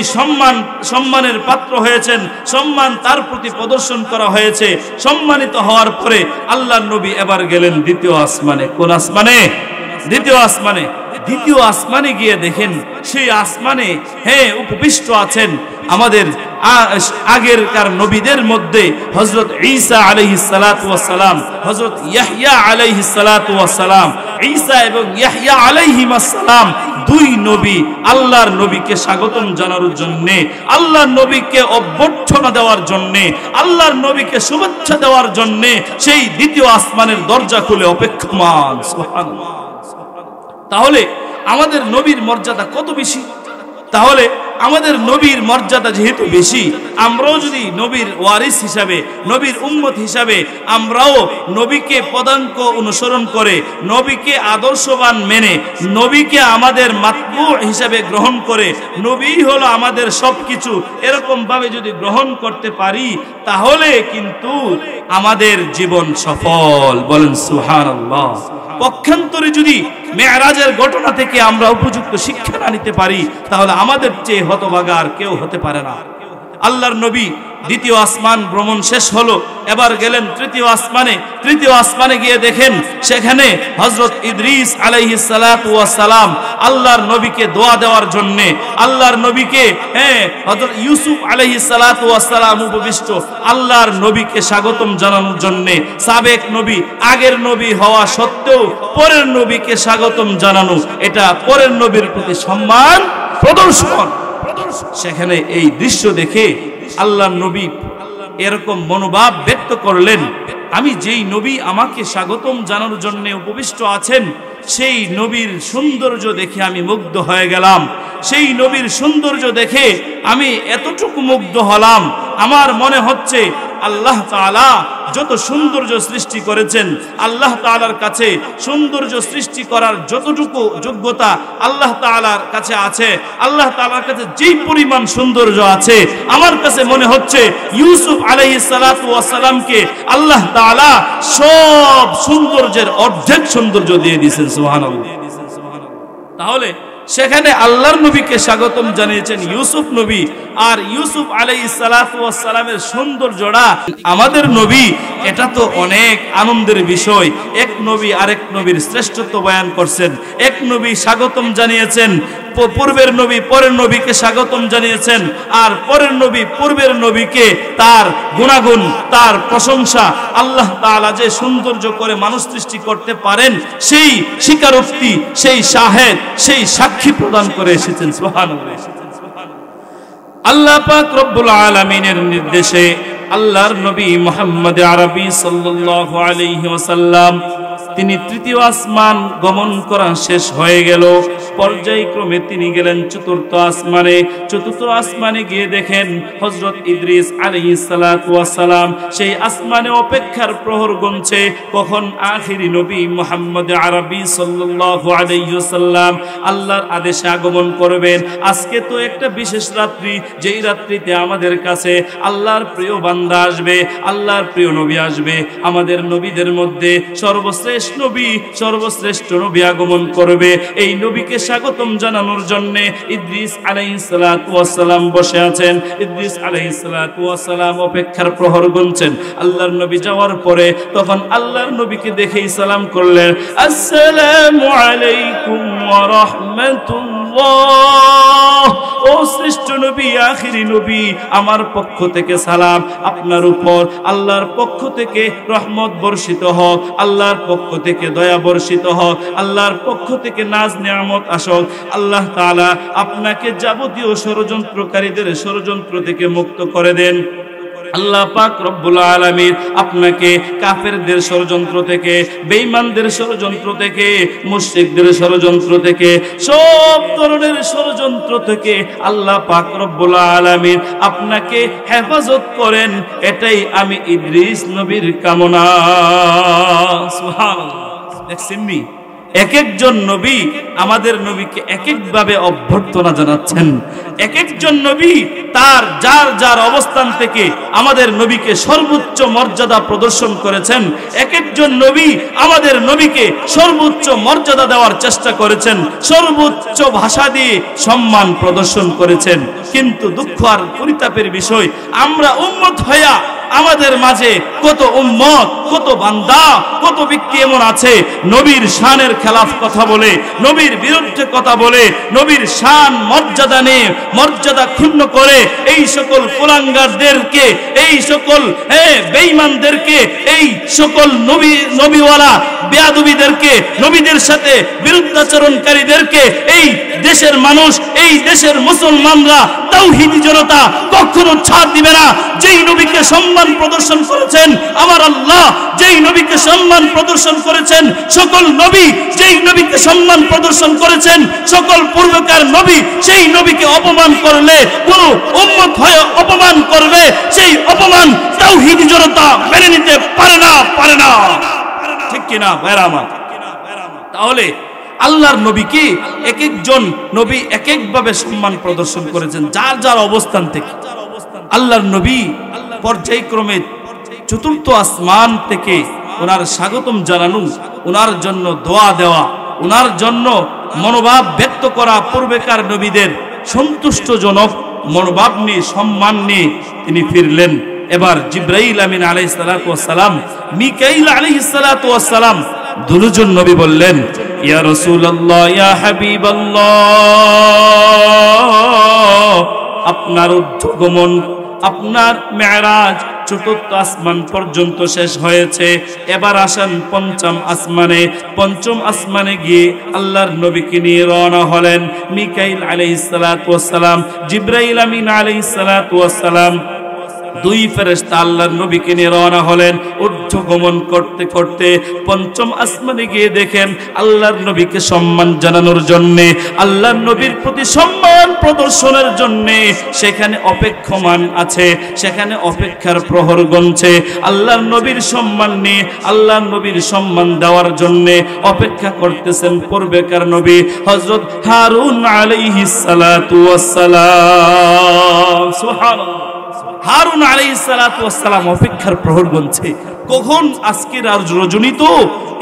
সম্মানের পাত্র হয়েছেন, সম্মান তার প্রতি প্রদর্শন করা হয়েছে। সম্মানিত হওয়ার পরে আল্লাহর নবী এবার গেলেন দ্বিতীয় আসমানে। কোন আসমানে? দ্বিতীয় আসমানে। দ্বিতীয় আসমানে গিয়ে দেখেন, সেই আসমানে উপবিষ্ট আছেন আমাদের আগেরকার নবীদের মধ্যে হযরত ঈসা আলাইহিস সালাতু ওয়াস সালাম, হযরত ইয়াহইয়া আলাইহিস সালাতু ওয়াস সালাম। ঈসা এবং ইয়াহইয়া আলাইহিস সালাম দুই নবী আল্লাহর নবীকে স্বাগতম জানানোর জন্য, আল্লাহর নবীকে অভ্যর্থনা দেওয়ার জন্য, আল্লাহর নবীকে শুভেচ্ছা দেওয়ার জন্য সেই দ্বিতীয় আসমানের দরজা খুলে অপেক্ষমান। সুবহানাল্লাহ। তাহলে আমাদের নবীর মর্যাদা কত বেশি! তাহলে আমাদের নবীর মর্যাদা যেহেতু বেশি, আমরাও যদি নবীর ওয়ারিস হিসাবে, নবীর উম্মত হিসাবে আমরাও নবীকে পদাঙ্ক অনুসরণ করে, নবীকে আদর্শবান মেনে, নবীকে আমাদের মাতবু হিসাবে গ্রহণ করে, নবী হলো আমাদের সবকিছু, এরকম ভাবে যদি গ্রহণ করতে পারি, তাহলে কিন্তু আমাদের জীবন সফল। বলেন সুবহানাল্লাহ। পক্ষান্তরে যদি মেরাজের ঘটনা থেকে আমরা উপযুক্ত শিক্ষা না নিতে পারি, তাহলে আমাদের চেয়ে হতভাগা আর কেউ হতে পারে না। আল্লাহর নবী দ্বিতীয় আসমান ভ্রমণ শেষ হলো, এবার গেলেন তৃতীয় আসমানে। তৃতীয় আসমানে গিয়ে দেখেন সেখানে হযরত ইদ্রিস আলাইহিস সালাতু ওয়াস সালাম আল্লাহর নবীকে দোয়া দেওয়ার জন্য, আল্লাহর নবীকে হযরত ইউসুফ আলাইহিস সালাতু ওয়াস সালাম উপবিষ্ট, আল্লাহর নবীকে স্বাগতম জানানোর জন্য। সাবেক নবী, আগের নবী হওয়া সত্ত্বেও পরের নবীকে স্বাগতম জানানো, এটা পরের নবীর প্রতি সম্মান প্রদর্শন। সেখানে এই দৃশ্য দেখে আল্লাহর নবী এরকম মনোভাব ব্যক্ত করলেন, আমি যেই নবী আমাকে স্বাগতম জানানোর জন্য উপবিষ্ট আছেন, সেই নবীর সৌন্দর্য দেখে আমি মুগ্ধ হয়ে গেলাম। সেই নবীর সৌন্দর্য দেখে আমি এতটুকু মুগ্ধ হলাম, আমার মনে হচ্ছে আল্লাহ তাআলা যত সৌন্দর্য সৃষ্টি করেছেন, আল্লাহ তাআলার কাছে সৌন্দর্য সৃষ্টি করার যতটুকু যোগ্যতা আল্লাহ তাআলার কাছে আছে, আল্লাহ তাআলার কাছে যেই পরিমাণ সৌন্দর্য আছে, আমার কাছে মনে হচ্ছে ইউসুফ আলাইহিস সালাতু ওয়াস সালামকে আল্লাহ তাআলা সব সৌন্দর্যের অর্ধেক সৌন্দর্য দিয়ে দিয়েছেন। সুবহানাল্লাহ। তাহলে সেখানে আল্লাহর নবীকে স্বাগতম জানিয়েছেন ইউসুফ নবী, আর ইউসুফ আলাইহিস সালাতু ওয়াস সালামের সৌন্দর্যটা আমাদের নবী, এটা তো অনেক আনন্দের বিষয়। এক নবী আরেক নবীর শ্রেষ্ঠত্ব বয়ান করছেন, এক নবী স্বাগতম জানিয়েছেন, পূর্বের নবী পরের নবীকে স্বাগতম জানিয়েছেন, আর পরের নবী পূর্বের নবীকে তার গুণাগুণ, তার প্রশংসা, আল্লাহ তাআলা যে সৌন্দর্য করে মানুষ সৃষ্টি করতে পারেন সেই স্বীকারোক্তি, সেই শাহেদ, সেই সাক্ষী প্রদান করে এসেছেন। সুবহানাল্লাহ। আল্লাহ পাক রব্বুল আলামিনের নির্দেশে আল্লাহর নবী মুহাম্মদ আরবি সাল্লাল্লাহু আলাইহি ওয়াসাল্লাম তিনি তৃতীয় আসমান গমন করা শেষ হয়ে গেল। পর্যায়ক্রমে তিনি গেলেন চতুর্থ আসমানে। চতুর্থ আসমানে গিয়ে দেখেন হযরত ইদ্রিস আলাইহিস সালাতু ওয়াস সালাম সেই আসমানে অপেক্ষার প্রহর গুনছে কখন আখিরি নবী মুহাম্মদ আরবি সাল্লাল্লাহু আলাইহি ওয়াসাল্লাম আল্লাহর আদেশে আগমন করবেন। আজকে তো একটা বিশেষ রাত্রি, যেই রাত্রিতে আমাদের কাছে আল্লাহর প্রিয় বান্দা আসবে, আল্লাহর প্রিয় নবী আসবে। আমাদের নবীদের মধ্যে সর্বশ্রেষ্ঠ নবী, সর্বশ্রেষ্ঠ নবী আগমন করবে। এই নবীকে স্বাগতম জানানোর জন্য ইদ্রিস আলাইহিস সালাতু ওয়াস সালাম বসে আছেন। ইদ্রিস আলাইহিস সালাতু ওয়াস সালাম অপেক্ষার প্রহর গুনছেন। আল্লাহর নবী যাওয়ার পরে তখন আল্লাহর নবীকে দেখেই সালাম করলেন, আসসালামু আলাইকুম ওয়া রাহমাতুল্লাহ। ও শ্রেষ্ঠ নবী, আখিরি নবী, আমার পক্ষ থেকে সালাম আপনার উপর। আল্লাহর পক্ষ থেকে রহমত বর্ষিত হোক, আল্লাহর পক্ষ থেকে দয়া বর্ষিত হোক, আল্লাহর পক্ষ থেকে নাজ নিয়ামত আসুক। আল্লাহ তাআলা আপনাকে যাবতীয় ষড়যন্ত্রকারীদের ষড়যন্ত্র থেকে মুক্ত করে দেন। আল্লাহ পাক রব্বুল আলামিন আপনাকে কাফেরদের ষড়যন্ত্র থেকে, বেঈমানদের ষড়যন্ত্র থেকে, মুশরিকদের ষড়যন্ত্র থেকে, সব ধরনের ষড়যন্ত্র থেকে আল্লাহ পাক রব্বুল আলামিন আপনাকে হেফাজত করেন। এটাই আমি ইদ্রিস নবীর কামনা। সুবহানাল্লাহ। দেখছেননি এক একজন নবী আমাদের নবীকে এক একভাবে অভ্যর্থনা জানাচ্ছেন। এক একজন নবী তার যার যার অবস্থান থেকে আমাদের নবীকে সর্বোচ্চ মর্যাদা প্রদর্শন করেছেন। এক একজন নবী আমাদের নবীকে সর্বোচ্চ মর্যাদা দেওয়ার চেষ্টা করেছেন, সর্বোচ্চ ভাষা দিয়ে সম্মান প্রদর্শন করেছেন। কিন্তু দুঃখ আর পরিতাপের বিষয়, আমরা উম্মত হইয়া আমাদের মাঝে কত উম্মত, কত বান্দা, কত ব্যক্তি এমন আছে নবীর শানের খেলাফ কথা বলে, নবীর বিরুদ্ধে কথা বলে, নবীর শান মর্যাদা নিয়ে মর্যাদা ক্ষুণ্ণ করে এই সকল কুলাঙ্গারদেরকে, এই সকল বেঈমানদেরকে, এই সকল নবীওয়ালা বেয়াদবিদেরকে, নবীদের সাথে বিরুদ্ধাচরণকারীদেরকে এই দেশের মানুষ, এই দেশের মুসলমানরা, তাওহীদি জনতা কখনো ছাড় দিবে না। যেই নবীকে সম্মান প্রদর্শন করেছেন আমার আল্লাহ, যেই নবীকে সম্মান প্রদর্শন করেছেন সকল নবী, যেই নবীকে সম্মান প্রদর্শন করেছেন সকল পূর্বকার নবী, সেই নবীকে অপমান করলে কোন উম্মত হয়ে অপমান করবে, সেই অপমান তাওহীদি জনতা মেনে নিতে পারে না, পারে না। ঠিক কিনা ভাইরা আমার? তাহলে আল্লাহর নবীকে এক একজন নবী এক একভাবে সম্মান প্রদর্শন করেছেন যার যার অবস্থান থেকে। আল্লাহর নবী পর্যায়ক্রমে চতুর্থ আসমান থেকে ওনার স্বাগতম জানানো, ওনার জন্য দোয়া দেওয়া, ওনার জন্য মনোভাব ব্যক্ত করা পূর্বেকার নবীদের সন্তুষ্টজনক মনোভাব নিয়ে, সম্মান নিয়ে তিনি ফিরলেন। এবার জিবরাইল আমিন আলাইহিস সালাতু ওয়াস সালাম, মিকাইল আলাইহিস সালাতু ওয়াস সালাম দুজন নবী বললেন, ইয়া রাসূলুল্লাহ, ইয়া হাবিবাল্লাহ, আপনার ঊর্ধ্বগমন, আপনার মেরাজ চতুর্থ আসমান পর্যন্ত শেষ হয়েছে। এবার আসেন পঞ্চম আসমানে। পঞ্চম আসমানে গিয়ে আল্লাহর নবীকে নিয়ে রওনা হলেন মিকাইল আলাইহিস সালাতু ওয়াস সালাম, জিবরাইল আমিন আলাইহিস সালাতু ওয়াস সালাম। দুই ফেরেশতা আল্লাহর নবীকে নিয়ে রওনা হলেন। ঊর্ধ্বগমন করতে করতে পঞ্চম আসমানে গিয়ে দেখেন আল্লাহর নবীকে সম্মান জানানোর জন্য, আল্লাহর নবীর প্রতি সম্মান প্রদর্শনের জন্য সেখানে অপেক্ষমান আছে, সেখানে অপেক্ষার প্রহর গুনছে। আল্লাহর নবীর সম্মান নিয়ে, আল্লাহর নবীর সম্মান দেওয়ার জন্য অপেক্ষা করতেছেন পূর্বেকার নবী হযরত হারুন আলাইহিস সালাতু ওয়াস সালাম। সুবহানাল্লাহ। হারুন আলাইহিস সালাতু ওয়াস সালাম অপেক্ষার প্রহর গুনছে কখন আজকের আর রজনী, তো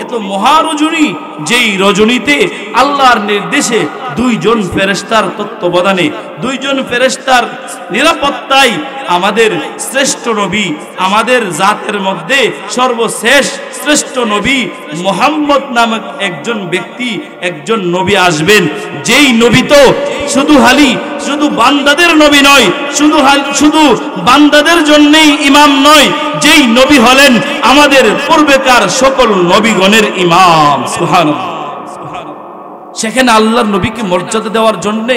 এত মহারজনী, যেই রজনীতে আল্লাহর নির্দেশে দুইজন ফেরেশতার তত্ত্বাবধানে, দুইজন ফেরেশতার নিরাপত্তায় আমাদের শ্রেষ্ঠ নবী, আমাদের জাতের মধ্যে সর্বশেষ শ্রেষ্ঠ নবী মুহাম্মদ নামক একজন ব্যক্তি, একজন নবী আসবেন, যেই নবী তো শুধু বান্দাদের নবী নয়, শুধু বান্দাদের জন্যই ইমাম নয়, যেই নবী হলেন আমাদের পূর্বেকার সকল নবীগণের ইমাম। সুবহানাল্লাহ। সেখানে আল্লাহর নবীকে মর্যাদা দেওয়ার জন্য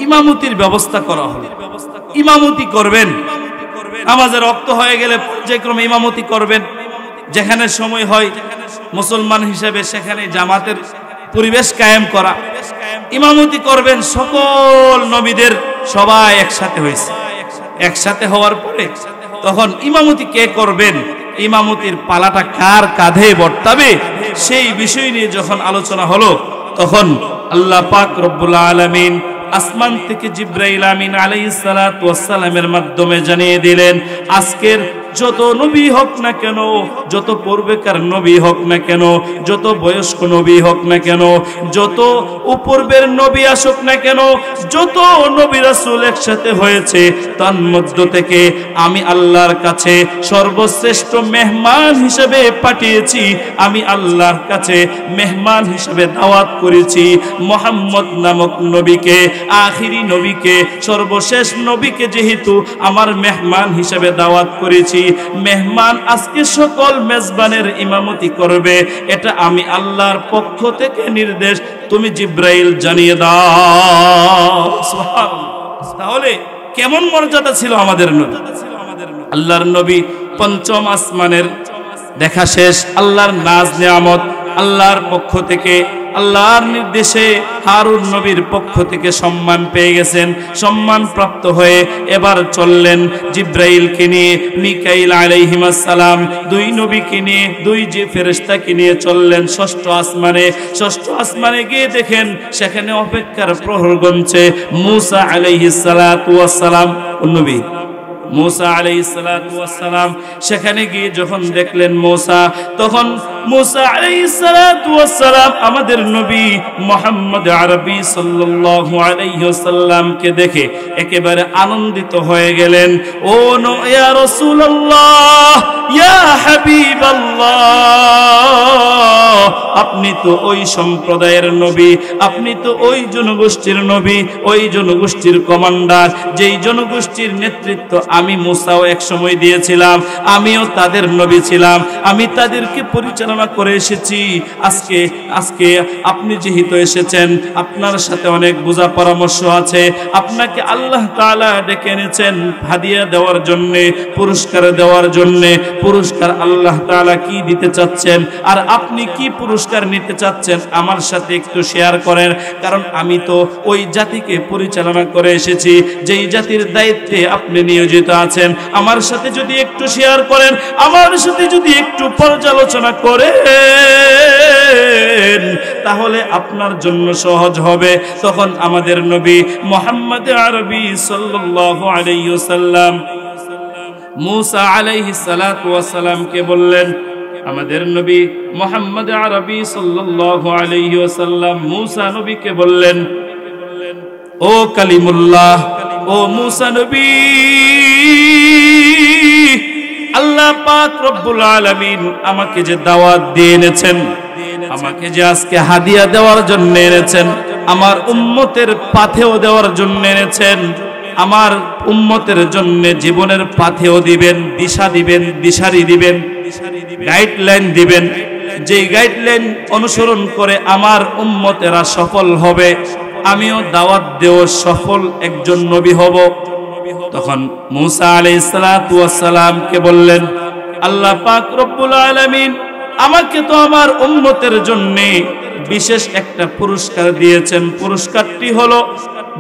ইমামতির ব্যবস্থা করা হলো। ইমামতি করবেন, নামাজের রক্ত হয়ে গেলে পর্যায়ক্রমে ইমামতি করবেন, যেখানে সময় হয় মুসলমান হিসেবে সেখানে জামাতের পরিবেশ কায়েম করা, ইমামতি করবেন। সকল নবীদের সবাই একসাথে হয়েছে, একসাথে হওয়ার পরে তখন ইমামতি কে করবেন, ইমামতির পালাটা কার কাঁধে বর্তাবে, সেই বিষয় নিয়ে যখন আলোচনা হলো, তখন আল্লাহ পাক রব্বুল আলামিন আসমান থেকে জিবরাইল আমিন আলাইহিস সালাতু ওয়াস সালামের মাধ্যমে জানিয়ে দিলেন, আজকের যত নবী হোক না কেন, যত পূর্বেকার নবী হোক না কেন, যত বয়স্ক নবী হোক না কেন, যত পূর্বের নবী আসুক না কেন, যত নবী রাসূল একসাথে হয়েছে, তার মধ্য থেকে আমি আল্লাহর কাছে সর্বশ্রেষ্ঠ মেহমান হিসেবে পাঠিয়েছি, আমি আল্লাহর কাছে মেহমান হিসেবে দাওয়াত করেছি মুহাম্মদ নামক নবীকে, আখিরি নবীকে, সর্বশেষ নবীকে যেহেতু আমার মেহমান হিসেবে দাওয়াত করেছি, মেহমান আজকে সকল মেজবানের ইমামতি করবে, এটা আমি আল্লাহর পক্ষ থেকে নির্দেশ, তুমি জিবরাইল জানিয়ে দাও। সুবহানাল্লাহ। তাহলে কেমন মর্যাদা ছিল আমাদের নবী? আল্লাহর নবী পঞ্চম আসমানের দেখা শেষ, আল্লাহর নাজ নিয়ামত আল্লাহর পক্ষ থেকে, আল্লাহর নির্দেশে হারুন নবীর পক্ষ থেকে সম্মান পেয়ে গেছেন। সম্মান প্রাপ্ত হয়ে এবার চললেন জিব্রাইলকে নিয়ে, মিকাইল আলাইহিস সালাম, দুই নবীকে নিয়ে, দুই যে ফেরেশতাকে নিয়ে চললেন ষষ্ঠ আসমানে। ষষ্ঠ আসমানে গিয়ে দেখেন সেখানে অপেক্ষার প্রহর গুনছে মূসা আলাইহিস সালাতু ওয়াস সালাম, নবী মূসা আলাইহিস সালাতু ওয়াস সালাম। সেখানে গিয়ে যখন দেখলেন মূসা, তখন মূসা আলাইহিস সালাতু ওয়াস সালাম আমাদের নবী মুহাম্মদ আরবি সাল্লাল্লাহু আলাইহি ওয়াসাল্লামকে দেখে একেবারে আনন্দিত হয়ে গেলেন। ও ইয়া রাসূলুল্লাহ, ইয়া হাবিবাল্লাহ, আপনি তো ওই সম্প্রদায়ের নবী, আপনি তো ওই জনগোষ্ঠীর নবী, ওই জনগোষ্ঠীর কমান্ডার, যেই জনগোষ্ঠীর নেতৃত্ব আমি মূসাও এক সময় দিয়েছিলাম, আমিও তাদের নবী ছিলাম, আমি তাদেরকে পরিচালনা করে এসেছি। আজকে আপনি যেহেতু এসেছেন, আপনার সাথে অনেক বোঝা পরামর্শ আছে, আপনাকে আল্লাহ তাআলা ডেকে এনেছেন হাদিয়া দেওয়ার জন্য, পুরস্কার দেওয়ার জন্য। পুরস্কার আল্লাহ তাআলা কি দিতে চাচ্ছেন আর আপনি কি পুরস্কার নিতে চাচ্ছেন আমার সাথে একটু শেয়ার করেন, কারণ আমি তো ওই জাতিকে পরিচালনা করে এসেছি, যেই জাতির দায়িত্বে আপনি নিয়োজিত আছেন। আমার সাথে যদি একটু শেয়ার করেন, আমার সাথে যদি একটু পর্যালোচনা করেন, তাহলে আপনার জন্য সহজ হবে। তখন আমাদের নবী মুহাম্মদ আরবি সাল্লাল্লাহু আলাইহি ওয়াসাল্লাম মূসা আলাইহিস সালাতু ওয়াস সালামকে বললেন, আমাদের নবী মুহাম্মদ আরবি সাল্লাল্লাহু আলাইহি ওয়াসাল্লাম মূসা নবীকে বললেন, ও কালিমুল্লাহ, ও মূসা নবী, আল্লাহ পাক রব্বুল আলামিন আমাকে যে দাওয়াত দিয়ে এনেছেন, আমাকে যে আজকে হাদিয়া দেওয়ার জন্য এনেছেন, আমার উম্মতের পাথেও দেওয়ার জন্য এনেছেন, আমার উম্মতের জন্য জীবনের পাথেও দিবেন, দিশা দিবেন, দিশারি দিবেন, গাইডলাইন দিবেন, যে গাইডলাইন অনুসরণ করে আমার উম্মতেরা সফল হবে, আমিও দাওয়াত দেও সফল একজন নবী হব। তখন মূসা আলাইহিস সালাতু ওয়াস সালামকে বললেন, আল্লাহ পাক রব্বুল আলামিন আমাকে তো আমার উম্মতের জন্য বিশেষ একটা পুরস্কার দিয়েছেন। পুরস্কারটি হলো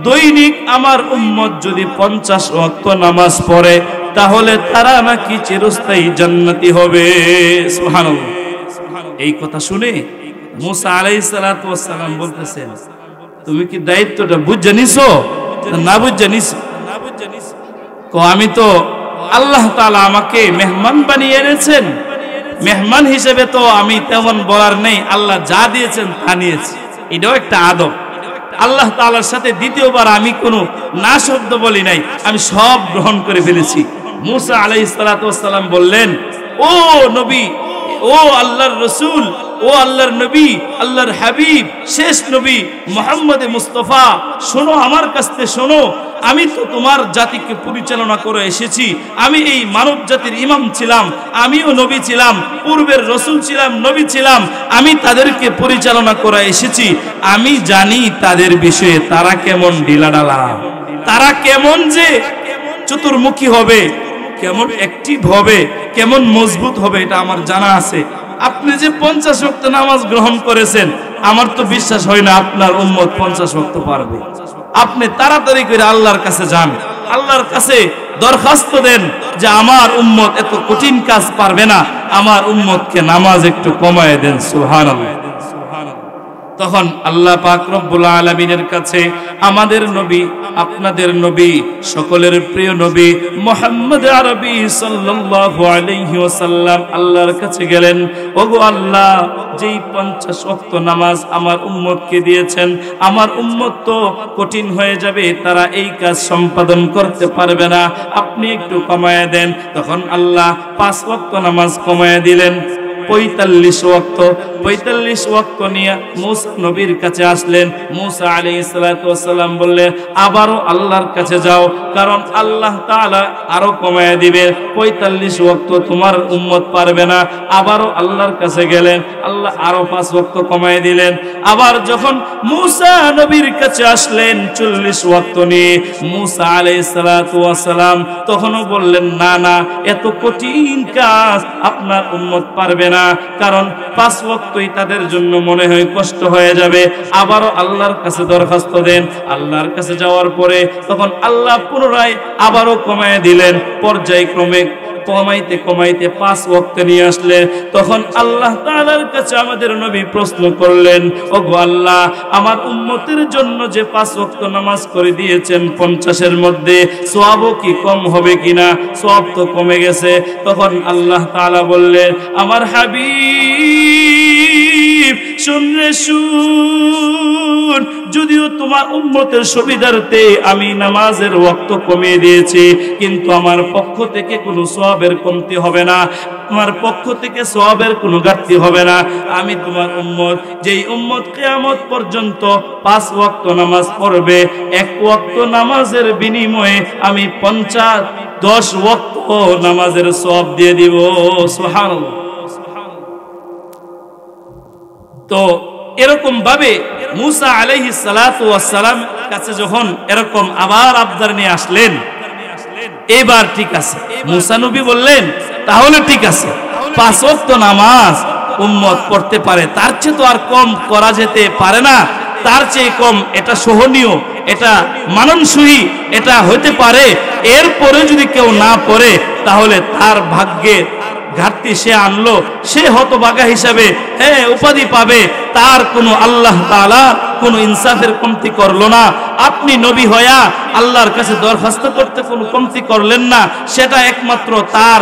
দৈনিক আমার উম্মত যদি 50 ওয়াক্ত নামাজ পড়ে, তাহলে তারা নাকি চিরস্থায়ী জান্নাতি হবে। সুবহানাল্লাহ। এই কথা শুনে মূসা আলাইহিস সালাতু ওয়াস সালাম বলতেছেন, তুমি কি দায়িত্বটা বুঝে নিছো না বুঝে নিছো? আমি তো আল্লাহ তাআলা আমাকে মেহমান বানিয়ে এনেছেন, মেহমান হিসেবে তো আমি তেমন বলার নেই, আল্লাহ যা দিয়েছেন তা নিয়েছি, এটাও একটা আদব। আল্লাহ তাআলার সাথে দ্বিতীয়বার আমি কোনো না শব্দ বলি নাই, আমি সব গ্রহণ করে ফেলেছি। মুসা আলাইহিস সালাতু ওয়াস সালাম বললেন, ও নবী, ও আল্লাহর রাসূল, ও আল্লাহর নবী, আল্লাহর হাবিব, শেষ নবী মুহাম্মদ মুস্তাফা, শোনো, আমার কাছ থেকে শোনো। আমি তো তোমার জাতিকে পরিচালনা করে এসেছি। আমি এই মানব জাতির ইমাম ছিলাম, আমিও নবী ছিলাম, পূর্বের রাসূল ছিলাম, নবী ছিলাম। আমি তাদেরকে পরিচালনা করে এসেছি। আমি জানি তাদের বিষয়ে তারা কেমন ঢিলাঢালা, তারা কেমন যে চতুর্মুখী হবে, কেমন অ্যাক্টিভ হবে, কেমন মজবুত হবে, এটা আমার জানা আছে। আপনি যে 50 ওয়াক্ত নামাজ গ্রহণ করেছেন, আমার তো বিশ্বাস হয় না আপনার উম্মত 50 ওয়াক্ত পারবে। আপনি তাড়াতাড়ি করে আল্লাহর কাছে যান, আল্লাহর কাছে দরখাস্ত দেন যে আমার উম্মত এত কঠিন কাজ পারবে না, আমার উম্মতকে নামাজ একটু কমায় দেন। সুবহানাল্লাহ। তখন আল্লাহ পাক রব্বুল আলামিনের কাছে আমাদের নবী, আপনাদের নবী, সকলের প্রিয় নবী মুহাম্মদ আরবি সাল্লাল্লাহু আলাইহি ওয়াসাল্লাম আল্লাহর কাছে গেলেন। ওগো আল্লাহ, যেই 50 ওয়াক্ত নামাজ আমার উম্মতকে দিয়েছেন, আমার উম্মত তো কঠিন হয়ে যাবে, তারা এই কাজ সম্পাদন করতে পারবে না, আপনি একটু কমায় দেন। তখন আল্লাহ 5 ওয়াক্ত নামাজ কমায় দিলেন। 45 ওয়াক্ত, 45 ওয়াক্ত নিয়ে মুসা নবীর কাছে আসলেন। মুসা আলাইহিস সালাতু ওয়াস সালাম বললেন, আবারও আল্লাহর কাছে যাও, কারণ আল্লাহ তাআলা আরো কমায় দিবে। 45 ওয়াক্ত তোমার উম্মত পারবে না। আবারও আল্লাহর কাছে গেলেন, আল্লাহ আরো 5 ওয়াক্ত কমায় দিলেন। আবার যখন মুসা নবীর কাছে আসলেন 40 ওয়াক্ত নিয়ে, মুসা আলাইহিস সালাতু ওয়াস সালাম তখনও বললেন, না না, এত কঠিন কাজ আপনার উম্মত পারবে না, কারণ 5 ওয়াক্তই তাদের জন্য মনে হয় কষ্ট হয়ে যাবে। আবারও আল্লাহর কাছে দরখাস্ত দেন। আল্লাহর কাছে যাওয়ার পরে তখন আল্লাহ পুনরায় আবারও কমায় দিলেন। পর্যায়ক্রমে কমাইতে কমাইতে 5 ওয়াক্ত নিয়ে আসলে তখন আল্লাহ তাআলার কাছে আমাদের নবী প্রশ্ন করলেন, ওগো আল্লাহ, আমার উম্মতের জন্য যে 5 ওয়াক্ত নামাজ করে দিয়েছেন 50-এর মধ্যে সওয়াবও কি কম হবে কিনা? সওয়াব তো কমে গেছে। তখন আল্লাহ তাআলা বললেন, আমার হাবিব, শুন রে শুন, যদিও তোমার উম্মতের সুবিধার্থে আমি নামাজের ওয়াক্ত কমিয়ে দিয়েছি, কিন্তু আমার পক্ষ থেকে কোনো সওয়াবের কমতি হবে না, আমার পক্ষ থেকে সওয়াবের কোনো ঘাটতি হবে না। আমি তোমার উম্মত, যেই উম্মত কিয়ামত পর্যন্ত 5 ওয়াক্ত নামাজ পড়বে, 1 ওয়াক্ত নামাজের বিনিময়ে আমি 10 ওয়াক্ত নামাজের সওয়াব দিয়ে দিব। সুবহানাল্লাহ। তো এরকম ভাবে মুসা আলাইহিস সালাতু ওয়াস সালাম কাছে যখন এরকম আবার আবদার নিয়ে আসলেন, এবার ঠিক আছে, মুসা নবী বললেন, তাহলে ঠিক আছে, 5 ওয়াক্ত নামাজ উম্মত পড়তে পারে, তার চেয়ে তো আর কম করা যেতে পারে না, তার চেয়ে কম এটা সহনীয়, এটা মানানসই, এটা হতে পারে। এরপরে যদি কেউ না পড়ে তাহলে তার ভাগ্যে ঘাটতি সে আনলো, সে হতভাগা হিসাবে উপাধি পাবে, তার কোনো আল্লাহ তাআলা কোনো ইনসাফের কমতি করলো না। আপনি নবী হয়া আল্লাহর কাছে দরখাস্ত করতে কোনো কমতি করলেন না, সেটা একমাত্র তার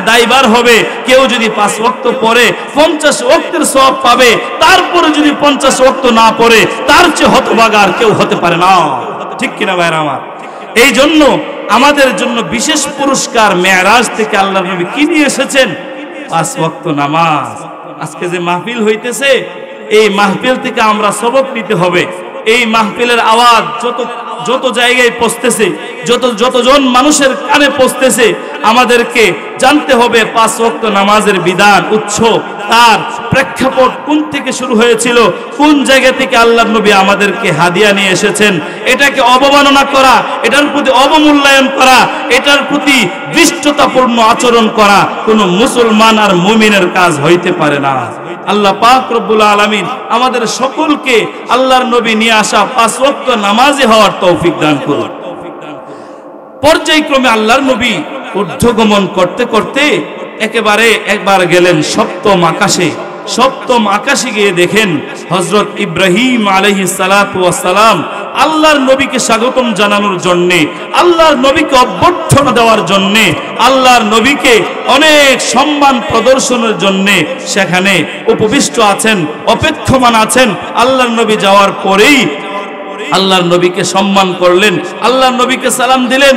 দায়ভার হবে। কেউ যদি 5 ওয়াক্ত পড়ে 50 ওয়াক্তের সওয়াব পাবে, তারপরে যদি 50 ওয়াক্ত না পড়ে তার চেয়ে হতভাগা আর কেউ হতে পারে না। ঠিক কিনা ভাইরা আমার? এই জন্য আমাদের জন্য বিশেষ পুরস্কার মেরাজ থেকে আল্লাহর নবী কি নিয়ে এসেছেন? 5 ওয়াক্ত নামাজ। আজকে যে মাহফিল হইতেছে, এই মাহফিল থেকে আমরা সবক নিতে হবে। এই মাহফিলের আওয়াজ যত জায়গায় পৌঁছতেছে, যতজন মানুষের কানে পৌঁছতেছে, আমাদেরকে জানতে হবে 5 ওয়াক্ত নামাজের বিধান, উৎস, তার প্রেক্ষাপট কোন থেকে শুরু হয়েছিল, কোন জায়গা থেকে আল্লাহর নবী আমাদেরকে হাদিয়া নিয়ে এসেছেন। এটাকে অবমাননা করা, এটার প্রতি অবমূল্যায়ন করা, এটার প্রতি দৃষ্টতাপূর্ণ আচরণ করা কোনো মুসলমান আর মুমিনের কাজ হইতে পারে না। আল্লাহ পাক রব্বুল আলামিন আমাদের সকলকে আল্লাহর নবী নিয়ে আসা 5 ওয়াক্ত নামাজি হওয়ার তৌফিক দান করুন। পর্যায়ক্রমে আল্লাহর নবী ঊর্ধ্বগমন করতে করতে একেবারে একবার গেলেন সপ্তম আকাশে। সপ্তম আকাশে গিয়ে দেখেন হযরত ইব্রাহিম আলাইহিস সালাতু ওয়াস সালাম আল্লাহর নবীকে স্বাগতম জানানোর জন্য, আল্লাহর নবীকে অভ্যর্থনা দেওয়ার জন্য, আল্লাহর নবীকে অনেক সম্মান প্রদর্শনের জন্য সেখানে উপবিষ্ট আছেন, অপেক্ষমান আছেন। আল্লাহর নবী যাওয়ার পরেই আল্লাহর নবীকে সম্মান করলেন, আল্লাহর নবীকে সালাম দিলেন।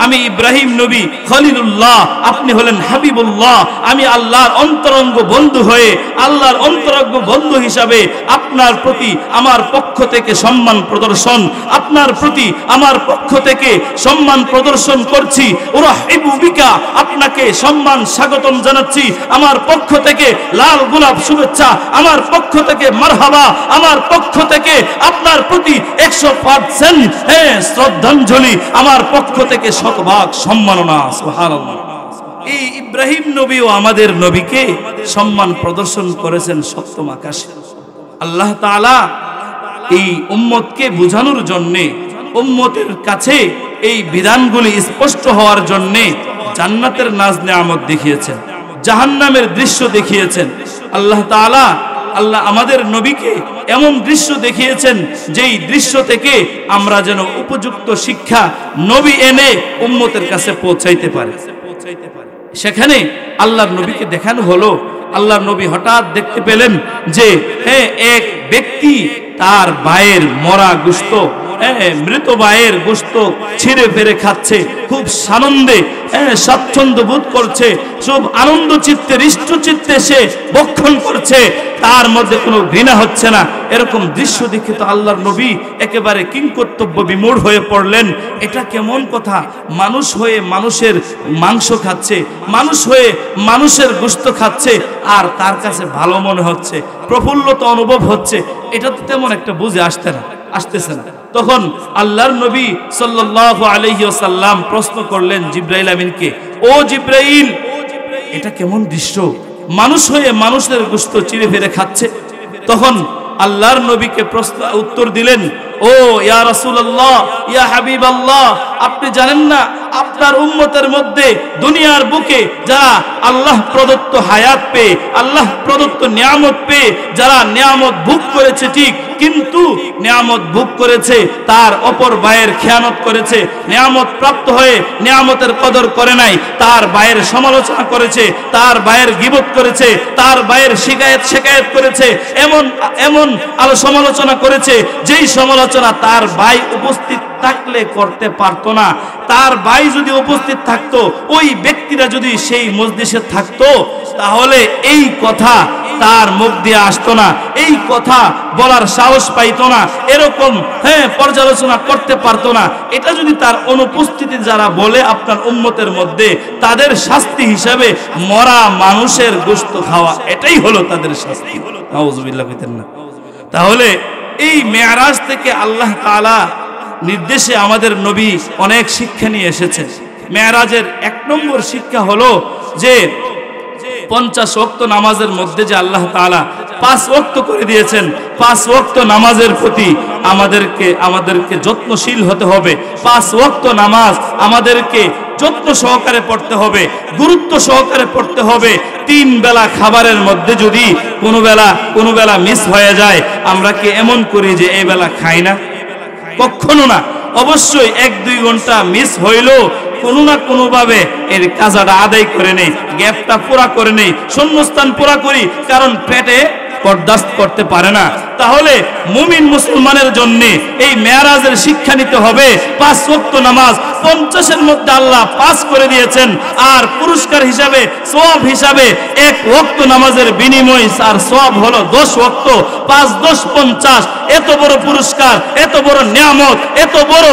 আমি ইব্রাহিম নবী খলিলুল্লাহ, আপনি হলেন হাবিবুল্লাহ। আমি আল্লাহর অন্তরঙ্গ বন্ধু হয়ে, আল্লাহর অন্তরঙ্গ বন্ধু হিসাবে আপনার প্রতি আমার পক্ষ থেকে সম্মান প্রদর্শন, আপনার প্রতি আমার পক্ষ থেকে সম্মান প্রদর্শন করছি। উরাহিবু বিকা, আপনাকে সম্মান স্বাগতম জানাচ্ছি আমার পক্ষ থেকে। লাল গোলাপ শুভেচ্ছা আমার পক্ষ থেকে, মারহাবা আমার পক্ষ থেকে। আপনার প্রতি 100% শ্রদ্ধাঞ্জলি আমার পক্ষ থেকে, শতভাগ সম্মাননা। সুবহানাল্লাহ। এই ইব্রাহিম নবীও আমাদের নবীকে সম্মান প্রদর্শন করেছেন সপ্তম আকাশে। আল্লাহ তাআলা এই উম্মতকে বোঝানোর জন্যে, উম্মতের কাছে এই বিধানগুলি স্পষ্ট হওয়ার জন্যে জান্নাতের নাজ নেয়ামত দেখিয়েছেন, জাহান্নামের দৃশ্য দেখিয়েছেন। আল্লাহ তাআলা আমাদের নবীকে এমন দৃশ্য দেখিয়েছেন যেই দৃশ্য থেকে আমরা যেন উপযুক্ত শিক্ষা নবী এনে উম্মতের কাছে পৌঁছাইতে পারে। সেখানে আল্লাহর নবীকে দেখানো হলো, আল্লাহর নবী হঠাৎ দেখতে পেলেন যে এক ব্যক্তি তার ভাইয়ের মরা গোশত, মৃত ভাইয়ের গোশত ছিঁড়ে ফেরে খাচ্ছে, খুব সানন্দে স্বাচ্ছন্দ্য বোধ করছে, সব আনন্দ চিত্তে হৃষ্ট চিত্তে সে ভক্ষণ করছে, তার মধ্যে কোনো ঘৃণা হচ্ছে না। এরকম দৃশ্য দেখে তো আল্লাহর নবী একেবারে কিংকর্তব্য বিমূঢ় হয়ে পড়লেন। এটা কেমন কথা? মানুষ হয়ে মানুষের মাংস খাচ্ছে, মানুষ হয়ে মানুষের গোশত খাচ্ছে, আর তার কাছে ভালো মনে হচ্ছে, প্রফুল্লতা অনুভব হচ্ছে। এটা তো তেমন একটা বুঝে আসতেছে না। তখন আল্লাহর নবী সাল্লাল্লাহু আলাইহি ওয়াসাল্লাম প্রশ্ন করলেন জিবরাইল আমিনকে, ও জিবরাইল, এটা কেমন দৃশ্য? মানুষ হয়ে মানুষের গোশত চিড়ে ফেরে খাচ্ছে। তখন আল্লাহর নবীকে উত্তর দিলেন, ও ইয়া রাসূলুল্লাহ, ইয়া হাবিবাল্লাহ, আপনি জানেন না আপনার উম্মতের মধ্যে দুনিয়ার বুকে যারা আল্লাহ প্রদত্ত হায়াত পেয়ে, আল্লাহ প্রদত্ত নিয়ামত পেয়ে যারা নিয়ামত ভোগ করেছে ঠিক, কিন্তু নিয়ামত ভোগ করেছে তার অপর ভাইয়ের খেয়ানত করেছে, নিয়ামত প্রাপ্ত হয়ে নিয়ামতের কদর করে নাই, তার ভাইয়ের সমালোচনা করেছে, তার ভাইয়ের গীবত করেছে, তার ভাইয়ের শিকায়েত করেছে, এমন সমালোচনা করেছে যেই সমালোচনা তার ভাই উপস্থিত থাকলে করতে পারতো না। তার ভাই যদি উপস্থিত থাকতো, ওই ব্যক্তিরা যদি সেই মজলিসে থাকতো, তাহলে এই কথা তার মুখ দিয়ে আসতো না, এই কথা বলার সাহস পাইতো না, এরকম পর্যালোচনা করতে পারতো না। এটা যদি তার অনুপস্থিতি যারা বলে আপনার উম্মতের মধ্যে, তাদের শাস্তি হিসাবে মরা মানুষের গোশত খাওয়া, এটাই হলো তাদের শাস্তি। নাউযুবিল্লাহ কইতেন না? তাহলে এই মেরাজ থেকে আল্লাহ তাআলা নির্দেশে আমাদের নবী অনেক শিক্ষা নিয়ে এসেছেন। মেরাজের 1 নম্বর শিক্ষা হলো যে 50 ওয়াক্ত নামাজের মধ্যে যে আল্লাহ তাআলা 5 ওয়াক্ত করে দিয়েছেন, 5 ওয়াক্ত নামাজের প্রতি আমাদেরকে যত্নশীল হতে হবে। 5 ওয়াক্ত নামাজ আমাদেরকে যত্ন সহকারে পড়তে হবে, গুরুত্ব সহকারে পড়তে হবে। 3 বেলা খাবারের মধ্যে যদি কোনো বেলা মিস হয়ে যায়, আমরা কি এমন করি যে এই বেলা খাই না? কখনো না। অবশ্যই 1-2 ঘন্টা মিস হইলেও কোনো না কোনো ভাবে এর কাজাটা আদায় করে নেই, গ্যাপটা পুরা করে নেই, শূন্যস্থান পুরা করি, কারণ পেটে বরদাস্ত করতে পারে না। তাহলে মুমিন মুসলমানের জন্য এই মেরাজের শিক্ষা নিতে হবে। 5 ওয়াক্ত নামাজ 50-এর মধ্যে আল্লাহ 5 করে দিয়েছেন, আর পুরস্কার হিসাবে, সওয়াব হিসাবে 1 ওয়াক্ত নামাজের বিনিময় আর সওয়াব হলো 10 ওয়াক্ত। 5 10 50, এত বড় পুরস্কার, এত বড় নিয়ামত, এত বড়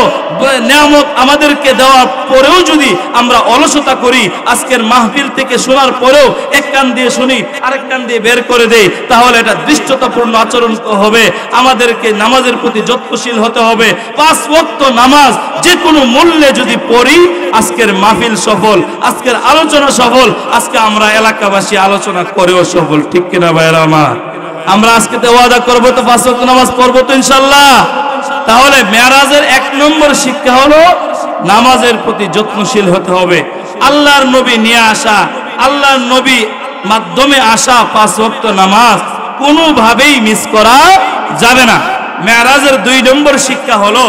নিয়ামত আমাদেরকে দেওয়ার পরেও যদি আমরা অলসতা করি, আজকের মাহফিল থেকে শোনার পরেও এক কান দিয়ে শুনি আরেক কান দিয়ে বের করে দেই, তাহলে এটা দৃষ্টতাপূর্ণ আচরণ হবে। আমাদেরকে নামাজের প্রতি যত্নশীল হতে হবে। 5 ওয়াক্ত নামাজ যে কোনো মূল্যে যদি পড়ি, আজকের মাহফিল সফল, আজকের আলোচনা সফল, আজকে আমরা এলাকাবাসী আলোচনা করেও সফল। ঠিক কিনা ভাইরা আমার? আমরা আজকে ওয়াদা করবো তো 5 ওয়াক্ত নামাজ পড়বো তো ইনশাআল্লাহ। তাহলে মেরাজের 1 নম্বর শিক্ষা হলো নামাজের প্রতি যত্নশীল হতে হবে। আল্লাহর নবী নিয়ে আসা, আল্লাহর নবী মাধ্যমে আসা 5 ওয়াক্ত নামাজ কোনোভাবেই মিস করা যাবে না। মেরাজের 2 নম্বর শিক্ষা হলো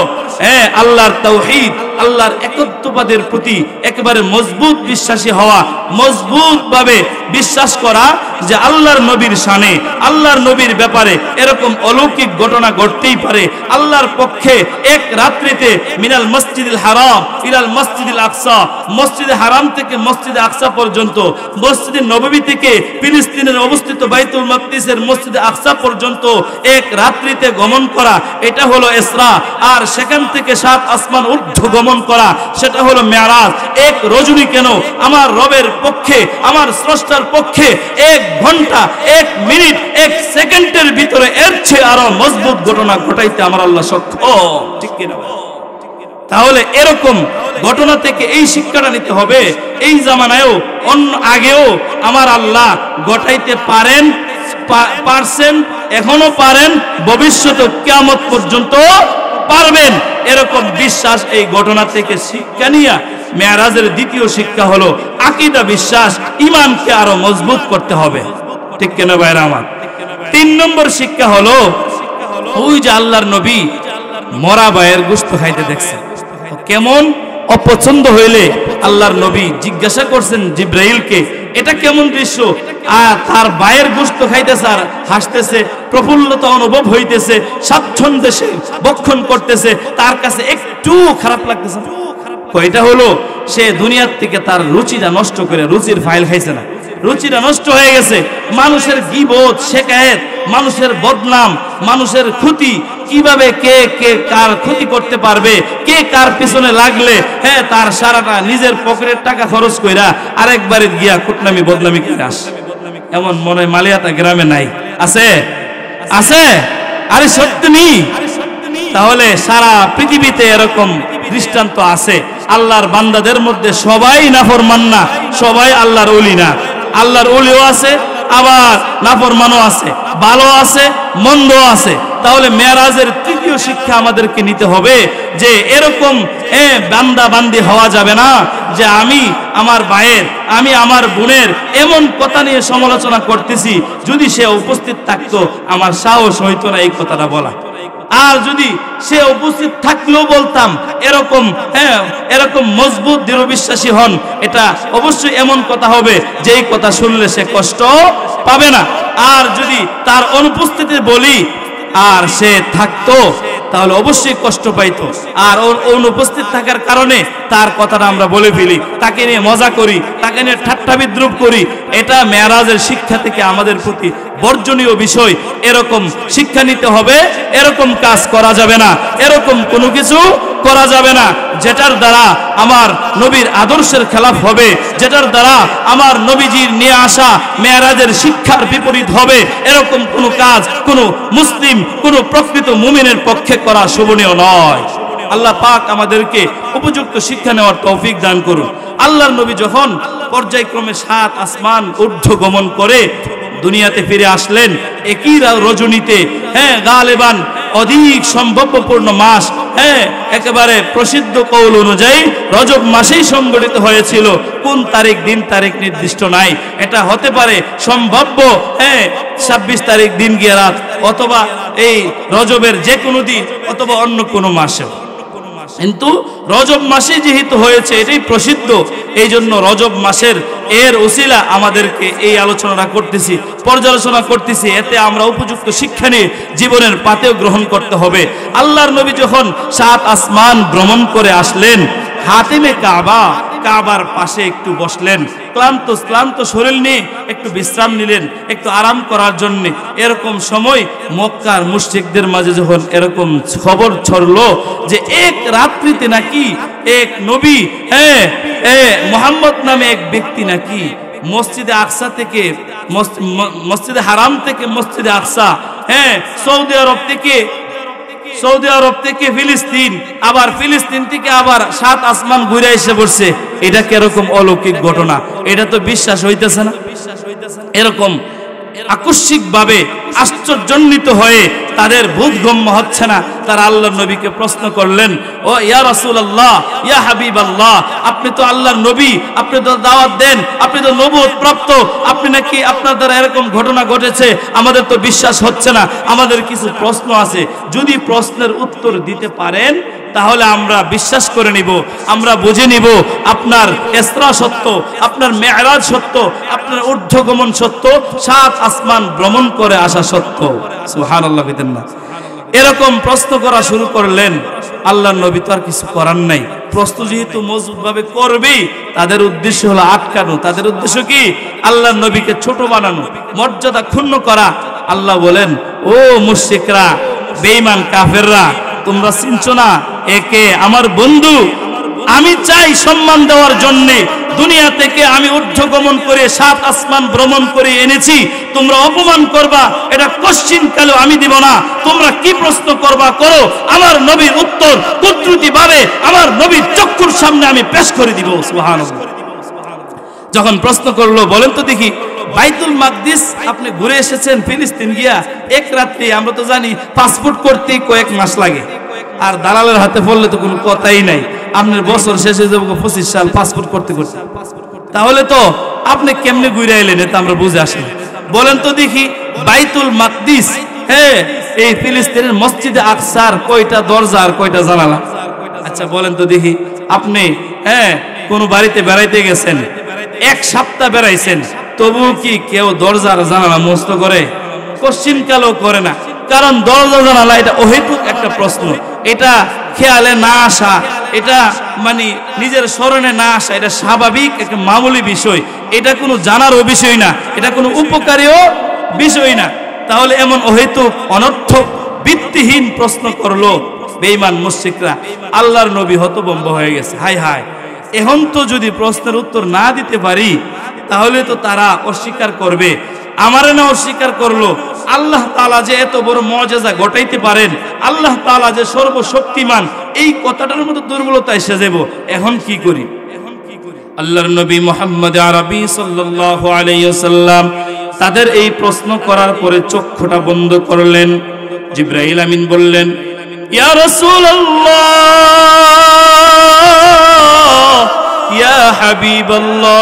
আল্লাহর তাওহীদ, আল্লাহর একত্ববাদের প্রতি একেবারে মজবুত বিশ্বাসী হওয়া, মজবুতভাবে বিশ্বাস করা যে আল্লাহর নবীর শানে, আল্লাহর নবীর ব্যাপারে এরকম অলৌকিক ঘটনা ঘটতেই পারে। আল্লাহর পক্ষে এক রাত্রিতে মিনাল মসজিদুল হারাম ইলাল মসজিদুল আকসা, মসজিদে হারাম থেকে মসজিদে আকসা পর্যন্ত, মসজিদে নববী থেকে ফিলিস্তিনের অবস্থিত বাইতুল মাকদিসের মসজিদে আকসা পর্যন্ত এক রাত্রিতে গমন করা, এটা হলো ইসরা। আর সেখান থেকে 7 আসমান ঊর্ধ্ব গমন করা, সেটা হলো মেরাজ। এক রজনী কেন, আমার রবের পক্ষে, আমার স্রষ্টার পক্ষে 1 ঘন্টা, 1 মিনিট, 1 সেকেন্ডের ভিতরে এর চেয়ে আরো মজবুত ঘটনা ঘটাইতে আমার আল্লাহ সক্ষম, ঠিক কিনা? তাহলে এরকম ঘটনা থেকে এই শিক্ষাটা নিতে হবে, এই জামানায়ও অন্য আগেও আমার আল্লাহ ঘটাইতে পারছেন, এখনো পারেন, ভবিষ্যতে কিয়ামত পর্যন্ত পারবেন, এরকম বিশ্বাস এই ঘটনা থেকে শিক্ষা নিয়ে মেরাজের দ্বিতীয় শিক্ষা হলো আকীদা, বিশ্বাস, ঈমানকে আরো মজবুত করতে হবে, ঠিক কিনা ভাইরা আমার? 3 নম্বর শিক্ষা হলো ওই যে আল্লাহর নবী মরা ভাইয়ের গোশত খাইতে দেখছেন, কেমন অপছন্দ হইলে আল্লাহর নবী জিজ্ঞাসা করছেন জিব্রাইলকে, এটা কেমন দৃশ্য? আর তার ভাইয়ের গোশত খাইতেছে আর হাসতেছে, প্রফুল্লতা অনুভব হইতেছে, স্বাচ্ছন্দ্যে সে ভক্ষণ করতেছে, তার কাছে একটু খারাপ লাগতেছে। এটা হলো সে দুনিয়ার থেকে তার রুচিটা নষ্ট করে রুচির ফাইল খাইছে না, রুচিটা নষ্ট হয়ে গেছে। মানুষের গীবত, শিকায়েত, মানুষের বদনাম, মানুষের ক্ষতি, কিভাবে কে কে কার ক্ষতি করতে পারবে, কে কার পিছনে লাগলে তার সারাটা নিজের পকেটের টাকা খরচ কইরা আরেকবারে গিয়া কুটনামি বদনামি করে আসে, এমন মনে হয় মালিয়াতা গ্রামে নাই? আছে? আছে? আরে সত্যি নেই? তাহলে সারা পৃথিবীতে এরকম দৃষ্টান্ত আছে। আল্লাহর বান্দাদের মধ্যে সবাই নাফরমান না, সবাই আল্লাহর ওলি না। আল্লাহর ওলিও আছে, আবার নাফরমানও আছে, ভালো আছে, মন্দ আছে। তাহলে মেরাজের তৃতীয় শিক্ষা আমাদেরকে নিতে হবে যে এরকম বান্দা বান্দি হওয়া যাবে না যে আমি আমার ভাইয়ের, আমি আমার বোনের এমন কথা নিয়ে সমালোচনা করতেছি, যদি সে উপস্থিত থাকতো আমার সাহস হইতো না এই কথাটা বলা। আর যদি সে উপস্থিত থাকলেও বলতাম, এরকম এরকম মজবুত দৃঢ় বিশ্বাসী হন, এটা অবশ্যই এমন কথা হবে যে এই কথা শুনলে সে কষ্ট পাবে না। আর যদি তার অনুপস্থিতি বলি আর সে থাকতো তাহলে অবশ্যই কষ্ট পাইতো। আর অনুপস্থিত থাকার কারণে তার কথাটা আমরা বলে ফেলি, তাকে নিয়ে মজা করি, তাকে নিয়ে ঠাট্টা বিদ্রুপ করি, এটা মেরাজের শিক্ষা থেকে আমাদের প্রতি বর্জনীয় বিষয়। এরকম শিক্ষা নিতে হবে, এরকম কাজ করা যাবে না, এরকম কোনো কিছু করা যাবে না যেটার দ্বারা আমার নবীর আদর্শের খেলাফ হবে, যেটার দ্বারা আমার নবীজির নিয়ে আসা মেরাজের শিক্ষার বিপরীত হবে। এরকম কোনো কাজ কোনো মুসলিম, কোনো প্রকৃত মুমিনের পক্ষে করা শোভনীয় নয়। আল্লাহ পাক আমাদেরকে উপযুক্ত শিক্ষা নেওয়ার তৌফিক দান করুন। আল্লাহর নবী যখন পর্যায়ক্রমে 7 আসমান ঊর্ধ্ব গমন করে দুনিয়াতে ফিরে আসলেন, একই রজনীতে, গালেবান অধিক সম্ভাব্যপূর্ণ মাস, একেবারে প্রসিদ্ধ কৌল অনুযায়ী রজব মাসেই সংগঠিত হয়েছিল। কোন তারিখ, দিন তারিখ নির্দিষ্ট নাই। এটা হতে পারে সম্ভাব্য 26 তারিখ দিন গিয়ে রাত, অথবা এই রজবের যে কোনো দিন, অথবা অন্য কোনো মাসে। কিন্তু রজব মাসে যেহেতু হয়েছে এটাই প্রসিদ্ধ, এই জন্য রজব মাসের এর উসিলা আমাদেরকে এই আলোচনাটা করতেছি, পর্যালোচনা করতেছি। এতে আমরা উপযুক্ত শিক্ষা নিয়ে জীবনের পাতেও গ্রহণ করতে হবে। আল্লাহর নবী যখন 7 আসমান ভ্রমণ করে আসলেন, হাতিমে কাবার পাশে একটু বসলেন, ক্লান্ত শরীর নিয়ে একটু বিশ্রাম নিলেন, একটু আরাম করার জন্য। এরকম সময় মক্কার মুশরিকদের মাঝে যখন এরকম খবর ছড়লো যে এক রাত্রিতে নাকি এক নবী, মুহাম্মদ নামে এক ব্যক্তি নাকি মসজিদে আকসা থেকে, মসজিদে হারাম থেকে মসজিদে আকসা, সৌদি আরব থেকে ফিলিস্তিন, আবার ফিলিস্তিন থেকে আবার 7 আসমান ঘুরে এসে পড়ছে। এটা কিরকম অলৌকিক ঘটনা, এটা তো বিশ্বাস হইতেছে না। এরকম আকস্মিক ভাবে আশ্চর্যান্বিত হয়ে তাদের বোধগম্য হচ্ছে না। তারা আল্লাহর নবীকে প্রশ্ন করলেন, ও ইয়া রাসূলুল্লাহ, ইয়া হাবিবাল্লাহ, আপনি তো আল্লাহর নবী, আপনি তো দাওয়াত দেন, আপনি তো নবুয়ত প্রাপ্ত, আপনি নাকি আপনার দ্বারা এরকম ঘটনা ঘটেছে, আমাদের তো বিশ্বাস হচ্ছে না, আমাদের কিছু প্রশ্ন আছে, যদি প্রশ্নের উত্তর দিতে পারেন তাহলে আমরা বিশ্বাস করে নিব, আমরা বুঝে নিব আপনার ইসরা সত্য, আপনার মেরাজ সত্য, আপনার ঊর্ধ্বগমন সত্য, 7 আসমান ভ্রমণ করে আসা সত্য। সুবহানাল্লাহ বিদেন না। এরকম প্রশ্ন করা শুরু করলেন। আল্লাহর নবী তো আর কিছু করার নাই, প্রশ্ন যেহেতু মজবুত ভাবে করবেই, তাদের উদ্দেশ্য হলো আটকানো, তাদের উদ্দেশ্য কি আল্লাহর নবীকে ছোট বানানো, মর্যাদা ক্ষুণ্ণ করা। আল্লাহ বলেন, ও মুশরিকরা, বেঈমান কাফেররা, তোমরা চিনছো না একে আমার বন্ধু? আমি চাই সম্মান দেওয়ার জন্য দুনিয়া থেকে আমি ঊর্ধ্বগমন করে 7 আসমান ভ্রমণ করে এনেছি, তোমরা অপমান করবা, এটা কোশ্চিন কালেও আমি দিব না। তোমরা কি প্রশ্ন করবা করো, আমার নবীর উত্তর কুদরতি ভাবে আমার নবীর চক্ষুর সামনে আমি পেশ করে দিব। সুবহানাল্লাহ। যখন প্রশ্ন করলো, বলেন তো দেখি, বাইতুল মাকদিস আপনি ঘুরে এসেছেন ফিলিস্তিন গিয়া এক রাত্রি, আমরা তো জানি পাসপোর্ট করতে কয়েক মাস লাগে, আর দালালের হাতে পড়লে তো কোনো কথাই নাই, আপনার বছর শেষে যাবো 25 সাল পাসপোর্ট করতে করতে। তাহলে তো আপনি কেমনে ঘুরে এলেন এটা আমরা বুঝে আসি। বলেন তো দেখি, বাইতুল মাকদিস, হ্যাঁ, এই ফিলিস্তিনের মসজিদে আকসার কয়টা দরজা আর কয়টা জানালা? আচ্ছা বলেন তো দেখি, আপনি হ্যাঁ কোন বাড়িতে বেড়াইতে গেছেন, 1 সপ্তাহ বেড়াইছেন, তবু কি কেউ দরজা আর জানালা মুস্ত করে? কোশ্চিন কালেও করে না। কারণ দরজা জানালা এটা অহেতুক একটা প্রশ্ন, এটা খেয়ালে না আসা, এটা মানে নিজের স্মরণে না আসা, এটা স্বাভাবিক একটা মামুলি বিষয়, এটা কোনো জানারও বিষয় না, এটা কোনো উপকারীও বিষয় না। তাহলে এমন অহেতুক অনর্থক ভিত্তিহীন প্রশ্ন করলো বেঈমান মুশরিকরা। আল্লাহর নবী হতভম্ব হয়ে গেছে। হায় হায়, এখন তো যদি প্রশ্নের উত্তর না দিতে পারি তাহলে তো তারা অস্বীকার করবে। আমারে না অস্বীকার করলো, আল্লাহ তাআলা যে এত বড় মুআজিজা ঘটাইতে পারেন, আল্লাহ তাআলা যে সর্বশক্তিমান, এই কথাটার মতো দুর্বলতা এসে যাব। এখন কি করি? আল্লাহর নবী মুহাম্মদ আরবি সাল্লাল্লাহু আলাইহি ওয়াসাল্লাম তাদের এই প্রশ্ন করার পরে চক্ষুটা বন্ধ করলেন। জিবরাইল আমিন বললেন, ইয়া রাসূলুল্লাহ, ইয়া হাবিবাল্লাহ,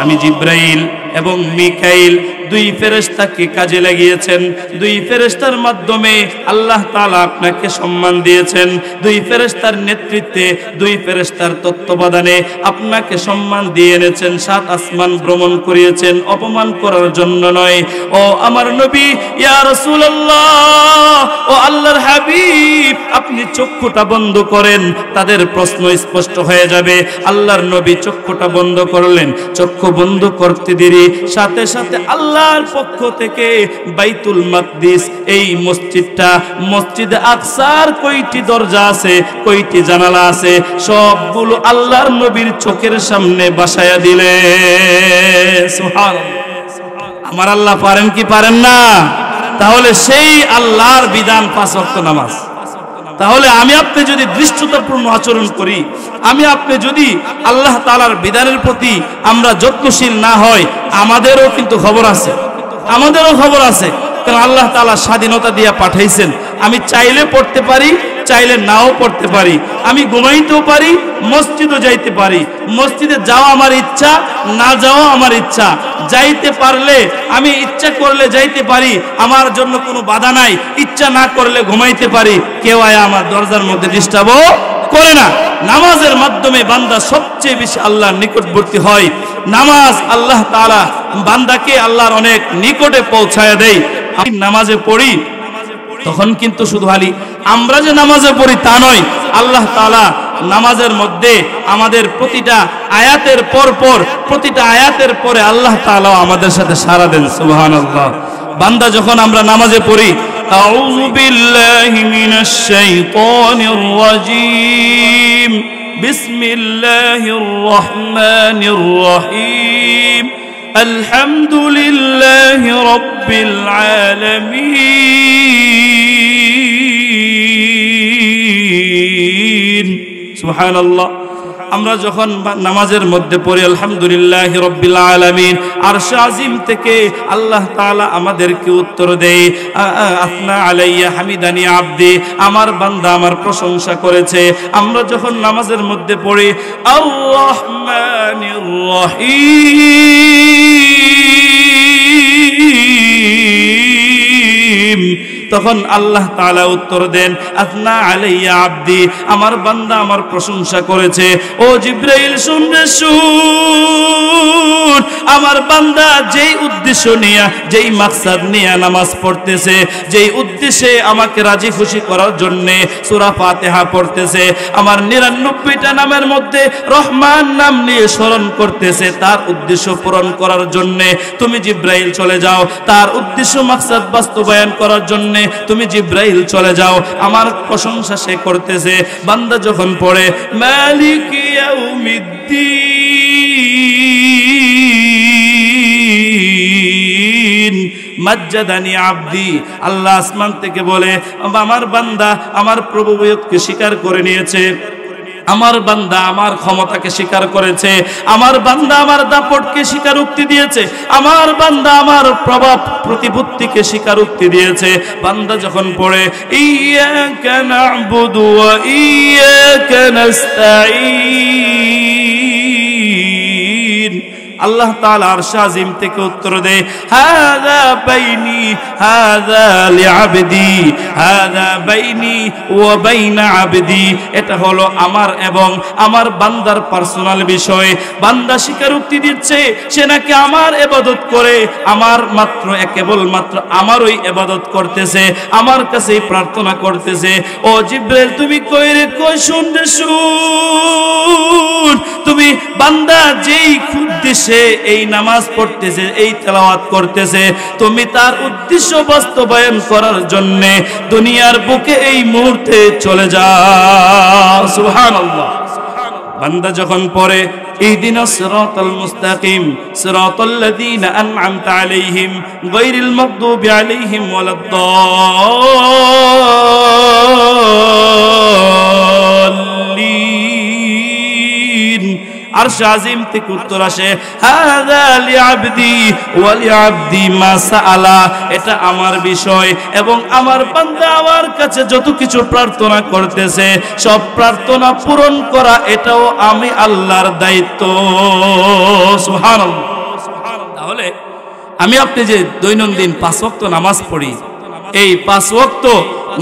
আমি জিবরাইল এবং মিকাইল 2 ফেরেশতাকে কাজে লাগিয়েছেন। 2 ফেরেশতার মাধ্যমে আল্লাহ তাআলা আপনাকে সম্মান দিয়েছেন। 2 ফেরেশতার নেতৃত্বে, 2 ফেরেশতার তত্ত্বাবধানে আপনাকে সম্মান দিয়ে এনেছেন, 7 আসমান ভ্রমণ করিয়েছেন, অপমান করার জন্য নয়। ও আমার নবী, ইয়া রাসূলুল্লাহ, ও আল্লাহর হাবিব, আপনি চক্ষুটা বন্ধ করেন, তাদের প্রশ্ন স্পষ্ট হয়ে যাবে। আল্লাহর নবী চক্ষুটা বন্ধ করলেন। চক্ষু বন্ধ করতে দেরি সাথে সাথে আল্লাহর পক্ষ থেকে বাইতুল মাকদিস, এই মসজিদটা, মসজিদে আকসার কয়টি দরজা আছে, কয়টি জানালা আছে, সবগুলো আল্লাহর নবীর চোখের সামনে বসায়া দিলেন। সুবহানাল্লাহ। আমার আল্লাহ পারেন কি পারেন না? তাহলে সেই আল্লাহর বিধান 5 ওয়াক্ত নামাজ। তাহলে আমি আপনি যদি দৃষ্টতাপূর্ণ আচরণ করি, আমি আপনি যদি আল্লাহ তাআলার বিধানের প্রতি আমরা যত্নশীল না হয়, আমাদেরও কিন্তু খবর আছে, আমাদেরও খবর আছে। কারণ আল্লাহ তাআলা স্বাধীনতা দিয়ে পাঠাইছেন। আমি চাইলে পড়তে পারি, চাইলে নাও পড়তে পারি, আমি ঘুমাইতেও পারি, মসজিদও যাইতে পারি। মসজিদে যাওয়া আমার ইচ্ছা, না যাওয়া আমার ইচ্ছা। যাইতে পারলে আমি ইচ্ছা করলে যাইতে পারি, আমার জন্য কোনো বাধা নাই। ইচ্ছা না করলে ঘুমাইতে পারি, কেউ আয়া আমার দরজার মধ্যে ডিস্টার্বও করে না। নামাজের মাধ্যমে বান্দা সবচেয়ে বেশি আল্লাহর নিকটবর্তী হয়। নামাজ আল্লাহ তাআলা বান্দাকে আল্লাহর অনেক নিকটে পৌঁছায় দেয়। আমি নামাজে পড়ি, তখন কিন্তু শুধু খালি আমরা যে নামাজে পড়ি তা নয়, আল্লাহ তাআলা নামাজের মধ্যে আমাদের প্রতিটা আয়াতের পর পর, প্রতিটা আয়াতের পরে আল্লাহ তাআলা আমাদের সাথে সাড়া দেন। সুবহানাল্লাহ। বান্দা যখন আমরা নামাজে পড়ি, আউযু বিল্লাহি মিনাশ শাইতানির রাজীম, বিসমিল্লাহির রহমানির রহিম, আলহামদুলিল্লাহি রাব্বিল আলামিন। সুবহানাল্লাহ। আমরা যখন নামাজের মধ্যে পড়ি আলহামদুলিল্লাহি রাব্বিল আলামিন, আরশে আজিম থেকে আল্লাহ তাআলা আমাদেরকে উত্তর দেয়, আফনা আলাইয়া হামিদানি আবদি, আমার বান্দা আমার প্রশংসা করেছে। আমরা যখন নামাজের মধ্যে পড়ি আর রহমানির রহিম, তখন আল্লাহ তাআলা উত্তর দেন, আথনা আলাইয়া আবদি, আমার বান্দা আমার প্রশংসা করেছে। ও জিবরাইল শুন রে শুন, আমার বান্দা যেই উদ্দেশ্য নিয়ে, যেই মাকসাদ নিয়ে নামাজ পড়তেছে, যেই উদ্দেশ্যে আমাকে রাজি খুশি করার জন্য সূরা ফাতিহা পড়তেছে, আমার 99টা নামের মধ্যে রহমান নাম নিয়ে স্মরণ করতেছে, তার উদ্দেশ্য পূরণ করার জন্য তুমি জিবরাইল চলে যাও। তার উদ্দেশ্য মাকসাদ বাস্তবায়ন করার জন্য তুমি জিবরাইল চলে যাও। আমার প্রশংসা সে করতেছে। বান্দা যখন পড়ে মালিক ইয়াউমিদ্দিন মাজ্জাদানি আবদি, আল্লাহ আসমান থেকে বলে আমার বান্দা আমার প্রভুত্বকে স্বীকার করে নিয়েছে, আমার বান্দা আমার ক্ষমতাকে স্বীকার করেছে, আমার বান্দা আমার দাপটকে স্বীকারোক্তি দিয়েছে, আমার বান্দা আমার প্রভাব প্রতিপত্তিকে স্বীকারোক্তি দিয়েছে। বান্দা যখন পড়ে ইয়্যাকা না'বুদু ওয়া ইয়্যাকা নাস্তাঈন, আল্লাহ তাআলা আরশ আজিম থেকে উত্তর দেয় হাযা বাইনি হাযা লিআবদি হাযা বাইনি ওয়া বাইনা আবদি, এটা হলো আমার এবং আমার বান্দার পার্সোনাল বিষয়। বান্দা স্বীকারোক্তি দিচ্ছে সে নাকি আমার ইবাদত করে, আমার মাত্র কেবলমাত্র আমারই ইবাদত করতেছে, আমার কাছেই প্রার্থনা করতেছে। ও জিবরাইল তুমি কই রে কই, শুন রে শুন, তুমি বান্দা যেই উদ্দেশ্যে এই নামাজ পড়তেছে, এই তেলাওয়াত করতেছে, তুমি তার উদ্দেশ্য বাস্তবায়ন করার জন্য দুনিয়ার বুকে এই মুহূর্তে চলে যাও। সুবহানাল্লাহ। বান্দা যখন পড়ে ইহদিনাস সিরাতাল মুস্তাকিম সিরাতাল্লাযীনা আন'আমতা আলাইহিম গায়রিল মাগদুবি আলাইহিম ওয়ালাদ-দাল্লিন, আরশ আজিম থেকে উত্তর আসে হাযা লিআবদি ওয়া লিআবদি মা সাআলা, এটা আমার বিষয় এবং আমার বান্দা আমার কাছে যত কিছু প্রার্থনা করতেছে সব প্রার্থনা পূরণ করা এটাও আমি আল্লাহর দায়িত্ব। সুবহানাল্লাহ। তাহলে আমি আপনি যে দৈনন্দিন 5 ওয়াক্ত নামাজ পড়ি, এই 5 ওয়াক্ত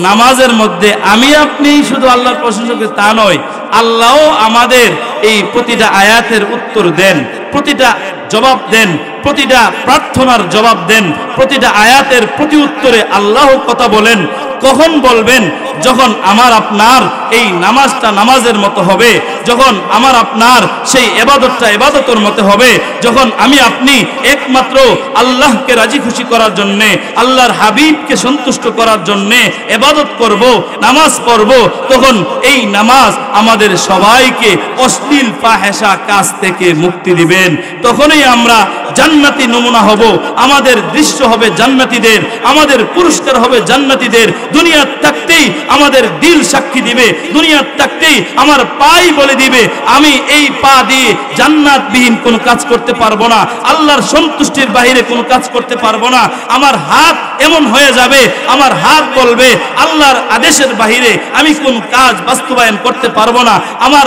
নামাজের মধ্যে আমি আপনি শুধু আল্লাহর প্রশংসা করি তা নয়, আল্লাহও আমাদের এই প্রতিটা আয়াতের উত্তর দেন, প্রতিটা জবাব দেন, প্রতিটা প্রার্থনার জবাব দেন, প্রতিটা আয়াতের প্রতি উত্তরে আল্লাহ কথা বলেন। কখন বলবেন? যখন আমার আপনার এই নামাজটা নামাজের মতো হবে, যখন আমার আপনার সেই ইবাদতটা ইবাদতের মতো হবে, যখন আমি আপনি একমাত্র আল্লাহকে রাজি খুশি করার জন্যে, আল্লাহর হাবিবকে সন্তুষ্ট করার জন্যে ইবাদত করব, নামাজ পড়ব, তখন এই নামাজ আমাদের সবাইকে অশ্লীল ফাহেশা কাজ থেকে মুক্তি দিবেন। তখনই আমরা জান্নাতি নমুনা হব, আমাদের দৃশ্য হবে জান্নাতীদের, আমাদের পুরস্কার হবে জান্নাতীদের। দুনিয়ার থাকতেই আমাদের দিল সাক্ষী দিবে, দুনিয়ার থাকতেই আমার পাই বলে দিবে আমি এই পা দিয়ে জান্নাতবিহীন কোনো কাজ করতে পারবো না, আল্লাহর সন্তুষ্টির বাইরে কোনো কাজ করতে পারবো না। আমার হাত এমন হয়ে যাবে, আমার হাত বলবে আল্লাহর আদেশের বাইরে আমি কোন কাজ বাস্তবায়ন করতে পারবো না। আমার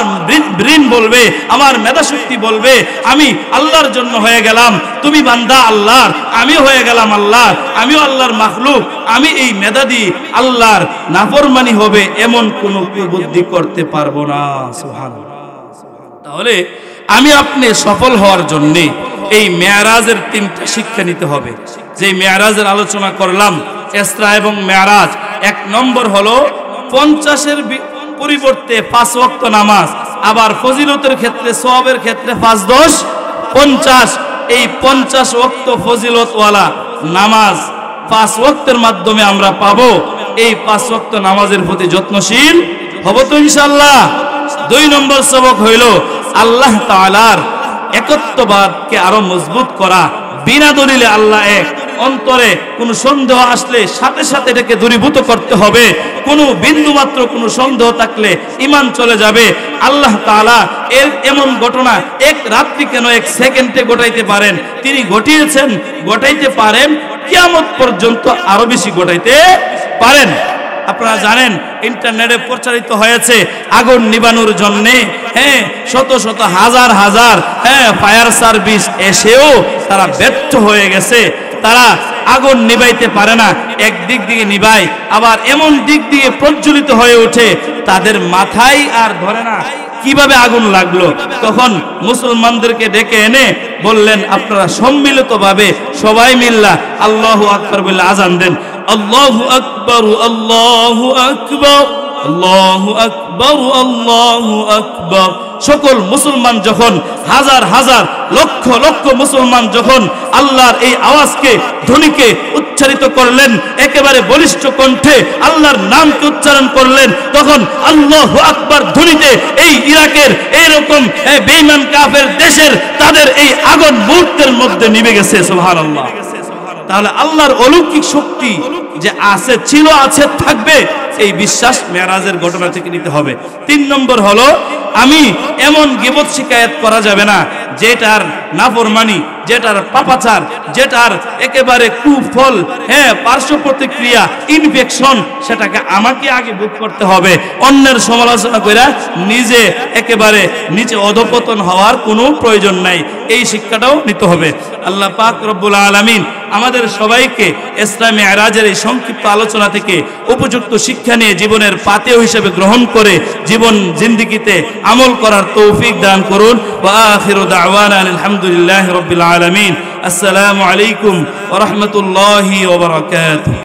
ব্রেন বলবে, আমার মেধাশক্তি বলবে আমি আল্লাহর জন্য হয়ে গেলাম, তুমি বান্দা আল্লাহর, আমি হয়ে গেলাম আল্লাহর, আমিও আল্লাহর মাখলুক, আমি এই মেধা দিয়ে আল্লাহর নাফরমানি হবে এমন কোন বুদ্ধি করতে পারবো না। সুবহানাল্লাহ। তাহলে আমি আপনি সফল হওয়ার জন্য এই মেরাজের 3টা শিক্ষা নিতে হবে। যে মেরাজের আলোচনা করলাম, ইসরা এবং মেরাজ, 1 নম্বর হলো 50-এর পরিবর্তে 5 ওয়াক্ত নামাজ, আবার ফজিলতের ক্ষেত্রে সওয়াবের ক্ষেত্রে 5-10-50, এই 50 ওয়াক্ত ফজিলতওয়ালা নামাজ 5 ওয়াক্তের মাধ্যমে আমরা পাবো। এই 5 ওয়াক্ত নামাজের প্রতি যত্নশীল হব তো ইনশাআল্লাহ। 2 নম্বর সবক হইল আল্লাহ তাআলার একত্ববাদকে আরো মজবুত করা, বিনা দলিলে আল্লাহ এক। অন্তরে কোনো সন্দেহ আসলে সাথে সাথে এটাকে দূরীভূত করতে হবে। কোনো বিন্দু মাত্র কোনো সন্দেহ থাকলে ঈমান চলে যাবে। আল্লাহ তাআলা এর এমন ঘটনা 1 রাত্রি কেন 1 সেকেন্ডে ঘটাইতে পারেন, তিনি ঘটিয়েছেন, ঘটাইতে পারেন, কিয়ামত পর্যন্ত আরো বেশি ঘটাইতে পারেন। আপনারা জানেন ইন্টারনেটে প্রচারিত হয়েছে আগুন নিবানোর জন্য শত শত হাজার হাজার ফায়ার সার্ভিস এসেও তারা ব্যর্থ হয়ে গেছে। তারা আগুন নিভাইতে পারে না, এক দিক দিয়ে নিভায়, আবার এমন দিক দিয়ে প্রজ্বলিত হয়ে ওঠে তাদের মাথায় আর ধরে না কিভাবে আগুন লাগলো। তখন মুসলমানদেরকে ডেকে এনে বললেন, আপনারা সম্মিলিতভাবে সবাই মিল্লা আল্লাহু আকবার বলে আজান দেন। আল্লাহু আকবার, আল্লাহু আকবার, আল্লাহু আকবার, আল্লাহু আকবার। সকল মুসলমান যখন হাজার হাজার লক্ষ লক্ষ মুসলমান যখন আল্লাহর এই আওয়াজকে ধ্বনিকে উচ্চারিত করলেন, একেবারে বলিষ্ঠ কণ্ঠে আল্লাহর নামকে উচ্চারণ করলেন, তখন আল্লাহু আকবার ধ্বনিতে এই ইরাকের এইরকম বেঈমান কাফের দেশের তাদের এই আগুন মুহূর্তের মধ্যে নিভে গেছে। সুবহানাল্লাহ। তাহলে আল্লাহর অলৌকিক শক্তি যে আছে, ছিল, আছে, থাকবে, এই বিশ্বাস মেরাজের ঘটনা থেকে নিতে হবে। 3 নম্বর হলো, আমি এমন গীবত শিকায়ত করা যাবে না যেটার নাফরমানি, যেটার পাপাচার, যেটার একেবারে কুফল, পার্শ্ব প্রতিক্রিয়া, ইনফেকশন, সেটাকে আমাকে আগে ভোগ করতে হবে। অন্যের সমালোচনা করে নিজে একেবারে নিচে অধপতন হওয়ার কোনো প্রয়োজন নাই। এই শিক্ষাটাও নিতে হবে। আল্লাহ পাক রব্বুল আলামিন আমাদের সবাইকে ইসলামী মেরাজের এই সংক্ষিপ্ত আলোচনা থেকে উপযুক্ত শিক্ষা নিয়ে জীবনের পাথেয় হিসেবে গ্রহণ করে জীবন জিন্দেগিতে আমল করার তৌফিক দান করুন। ওয়া আখিরু দাওয়ানা আলহামদুলিল্লাহি রাব্বিল আলামিন। আসসালামু আলাইকুম ওয়া রাহমাতুল্লাহি ওয়া বারাকাতুহু।